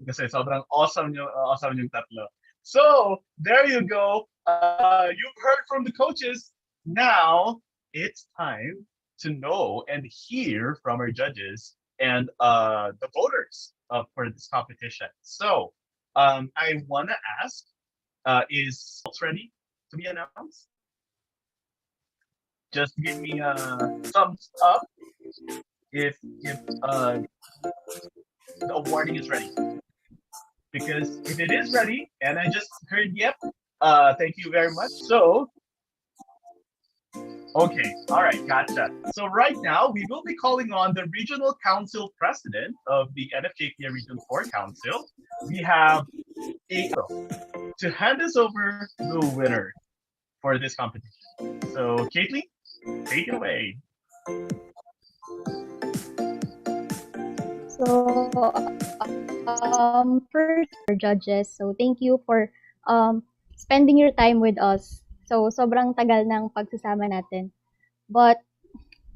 Kasi sobrang awesome yung tatlo. So, there you go. You've heard from the coaches. Now, it's time to know and hear from our judges and the voters for this competition. So, I want to ask, is results ready to be announced? Just give me a thumbs up if the awarding is ready. Because if it is ready, and I just heard yep, thank you very much. So, okay, all right, gotcha. So right now, we will be calling on the Regional Council President of the NFJPA Region 4 Council. We have to hand us over the winner for this competition. So, Caitlin, take it away. So, first, our judges, so thank you for spending your time with us. So, sobrang tagal ng pagsasama natin. But,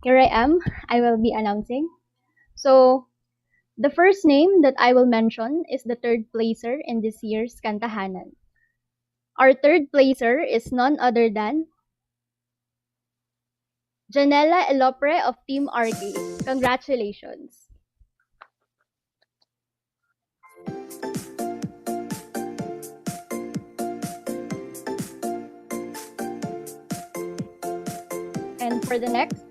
here I am. I will be announcing. So, the first name that I will mention is the third placer in this year's Kantahanan. Our third placer is none other than Janella Elopre of Team 𝐅𝐢𝐧𝐭. Congratulations! And for the next,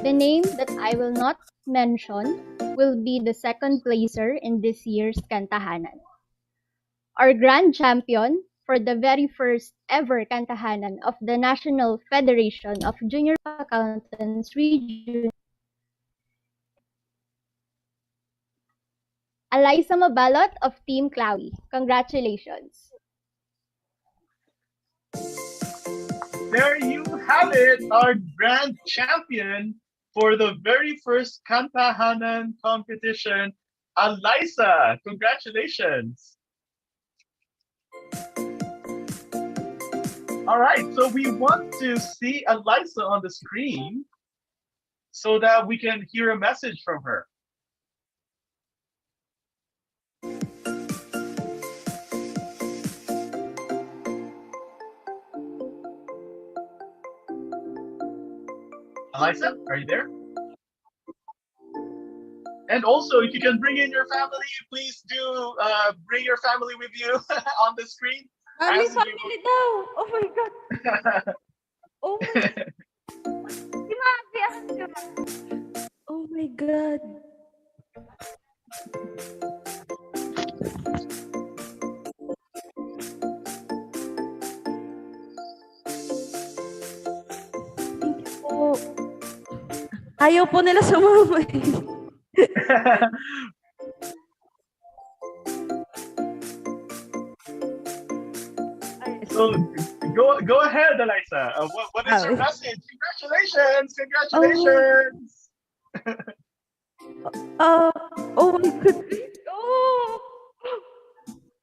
the name that I will not mention will be the second placer in this year's Kantahanan. Our Grand Champion for the very first ever Kantahanan of the National Federation of Junior Accountants Region, Eliza Mabalot of Team 𝐋𝐈𝐕𝐄. Congratulations! There you have it, our Grand Champion for the very first Kantahanan competition, Eliza. Congratulations! All right, so we want to see Eliza on the screen so that we can hear a message from her. Eliza, are you there? And also, if you can bring in your family, please do bring your family with you on the screen. Mami, family daw! Oh my God! Oh my God! Si Mami, oh my God! Thank you po. Ayaw po nila sumama eh. So go ahead, Eliza. What is your message? Congratulations! Congratulations! Oh my goodness. Oh!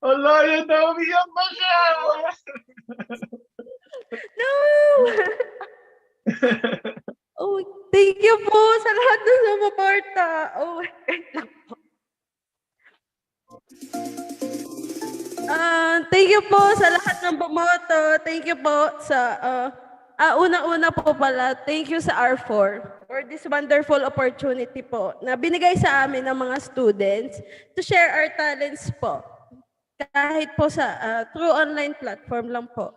Wala yun na, umiyak pa siya! No! Oh, thank you po sa lahat ng sumuporta. Oh my God lang po. Thank you po sa lahat ng bumoto. Thank you po sa unang-una po pala, thank you sa R4 for this wonderful opportunity po na binigay sa amin ng mga students to share our talents po. Kahit po sa through online platform lang po.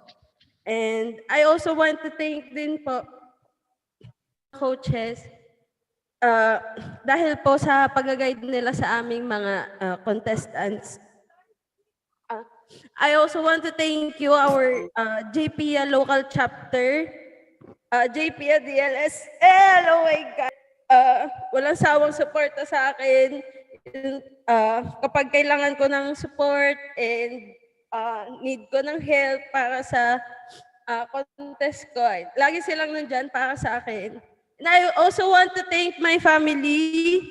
And I also want to thank din po coaches dahil po sa pag-guide nila sa aming mga contestants. I also want to thank you, our JPIA local chapter, JPIA DLSL, oh my God. Walang sawang suporta sa akin kapag kailangan ko ng support and need ko ng help para sa contest ko. Lagi silang nandyan para sa akin. And I also want to thank my family.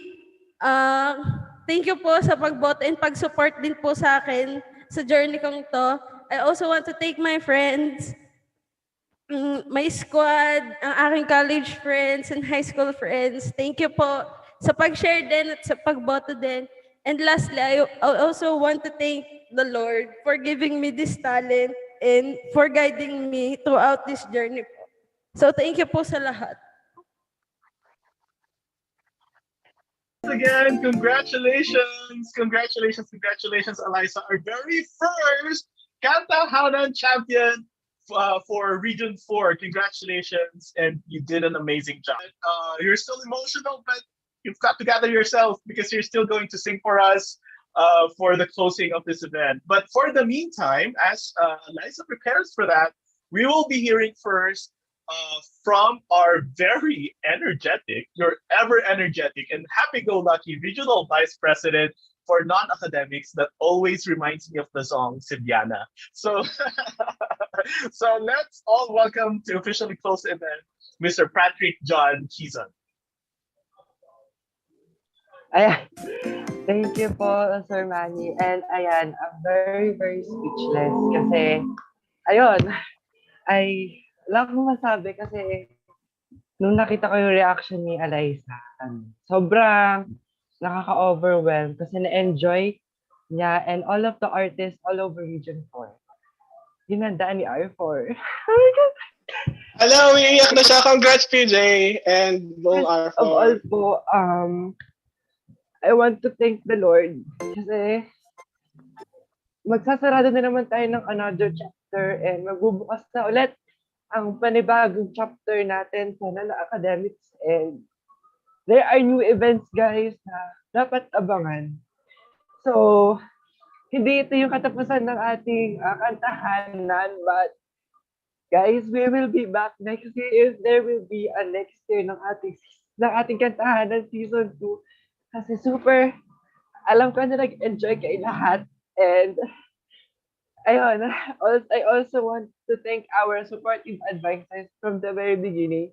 Thank you po sa pagboto and pag-support din po sa akin sa journey kong to. I also want to thank my friends, my squad, ang aking college friends and high school friends. Thank you po sa pag-share din at sa pagboto din. And lastly, I also want to thank the Lord for giving me this talent and for guiding me throughout this journey po. So thank you po sa lahat. Again, congratulations, Eliza, our very first Kantahanan champion for Region 4. Congratulations, and you did an amazing job. You're still emotional, but you've got to gather yourself because you're still going to sing for us for the closing of this event. But for the meantime, as Eliza prepares for that, we will be hearing first from our very energetic, your ever energetic and happy-go-lucky Regional Vice President for Non-Academics that always reminds me of the song Sibiana. So, so let's all welcome to officially close the event, Mr. Patrick John Kizon. Ayan. Thank you po, Sir Manny. And ayan, I'm very, very speechless kasi, ayun, wala akong masabi kasi nung nakita ko yung reaction ni Eliza, sobrang nakaka-overwhelm kasi na-enjoy niya and all of the artists all over Region 4. Ginandaan ni R4. Oh my God! Hello, umiiyak na siya. Congrats, PJ! And buong R4. Of all po, I want to thank the Lord kasi magsasarado na naman tayo ng another chapter and magbubukas na ulit ang panibagong chapter natin sa Nala Academics, and there are new events, guys, na dapat abangan. So, hindi ito yung katapusan ng ating kantahanan, but guys, we will be back next year if there will be a next year ng ating kantahanan season 2. Kasi super, alam ko na nag-enjoy kayo lahat, and ayun, I also want to thank our supportive advisors from the very beginning.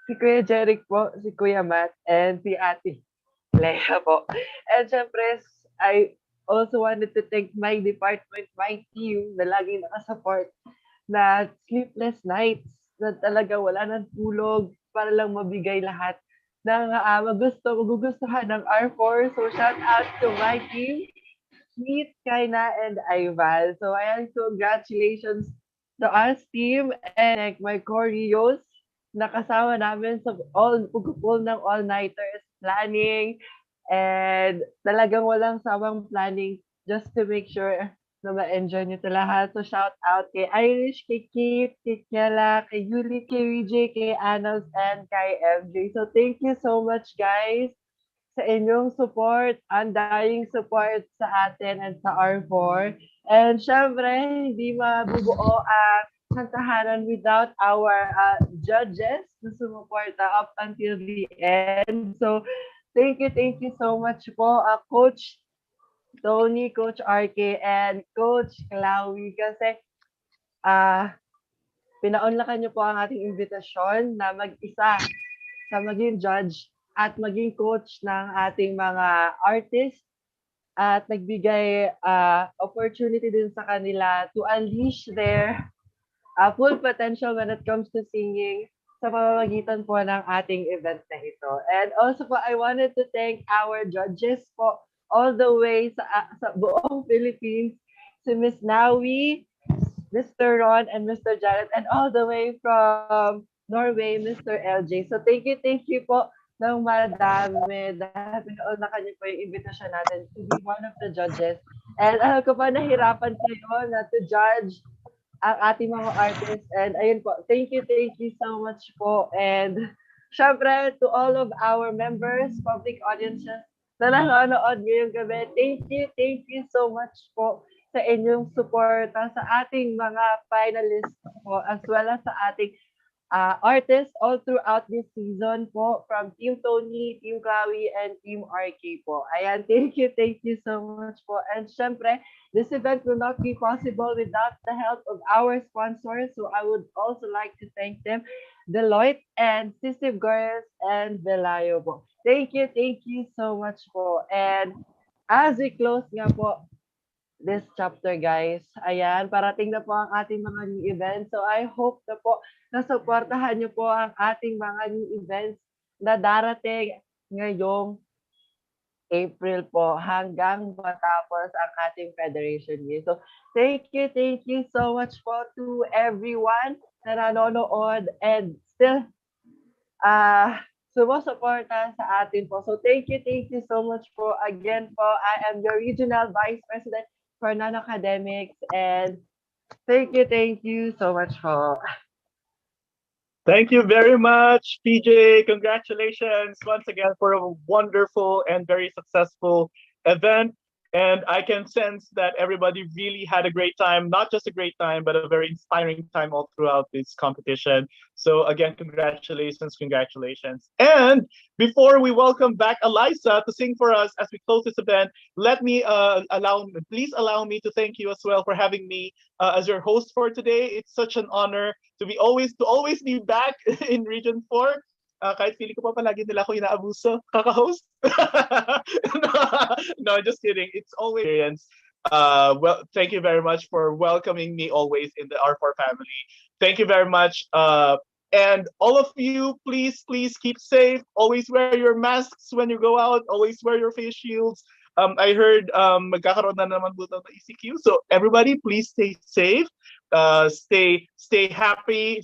Si Kuya Jeric po, si Kuya Matt, and si Ate Leia po. And syempre, I also wanted to thank my department, my team, na laging nakasupport na sleepless nights, na talaga wala nang tulog para lang mabigay lahat ng magugustuhan ng R4. So shout out to my team, Meet, Kaina, and Ival. So ayan, congratulations to us team and my choreos na kasama namin sa pagpupul ng all-nighters planning, and talagang walang sawang planning just to make sure na ma-enjoy nyo ito lahat. So shout out kay Irish, kay Kate, kay Kiela, kay Yuli, kay VJ, kay Anos, and kay MJ. So thank you so much, guys, sa inyong support, undying support sa atin and sa R4. And syempre, hindi mabubuo ang kantahanan without our judges na sumuporta up until the end. So, thank you so much po, Coach Tony, Coach RK, and Coach 𝐊𝐚𝐧𝐭, kasi pinaunlakan niyo po ang ating invitasyon na mag-isa sa maging judge at maging coach ng ating mga artists at nagbigay opportunity din sa kanila to unleash their full potential when it comes to singing sa pamamagitan po ng ating event na ito. And also po, I wanted to thank our judges po all the way sa buong Philippines, si Miss Nawi, Mr. Ron, and Mr. Janet, and all the way from Norway, Mr. LJ. So thank you po ng madami dahil na kanya po yung invitation natin to be one of the judges. And alam ko pa, nahirapan kayo na to judge ang ating mga artists. And ayun po, thank you so much po. And syempre, to all of our members, public audiences na nanonood ngayong gabi, thank you so much po sa inyong suporta sa ating mga finalists po, as well as sa ating artists all throughout this season po, from Team Tony, Team Chloe, and Team RK po. Ayan, thank you so much po. And syempre, this event will not be possible without the help of our sponsors. So I would also like to thank them, Deloitte and Sisip Gores and Velayo po. Thank you so much po. And as we close nga po this chapter, guys, ayan, parating na po ang ating mga new events. So I hope na po nasuportahan niyo po ang ating mga new events na darating ngayong April po hanggang matapos ang ating Federation Year. So thank you so much po to everyone na nanonood and still sumusuporta sa atin po. So thank you so much po. Again po, I am your Regional Vice President for Non-Academics, and thank you so much po. Thank you very much, PJ. Congratulations once again for a wonderful and very successful event. And I can sense that everybody really had a great time, not just a great time, but a very inspiring time all throughout this competition. So again, congratulations. And before we welcome back Eliza to sing for us as we close this event, please allow me to thank you as well for having me as your host for today. It's such an honor to always be back in Region 4. Kahit feeling ko pa palagi nila ako inaabuso, kaka-host. No, just kidding. It's always experience. Well, thank you very much for welcoming me always in the R4 family. Thank you very much. And all of you, please keep safe. Always wear your masks when you go out. Always wear your face shields. I heard magkakaroon na naman po ng ECQ. So everybody, please stay safe. Stay happy.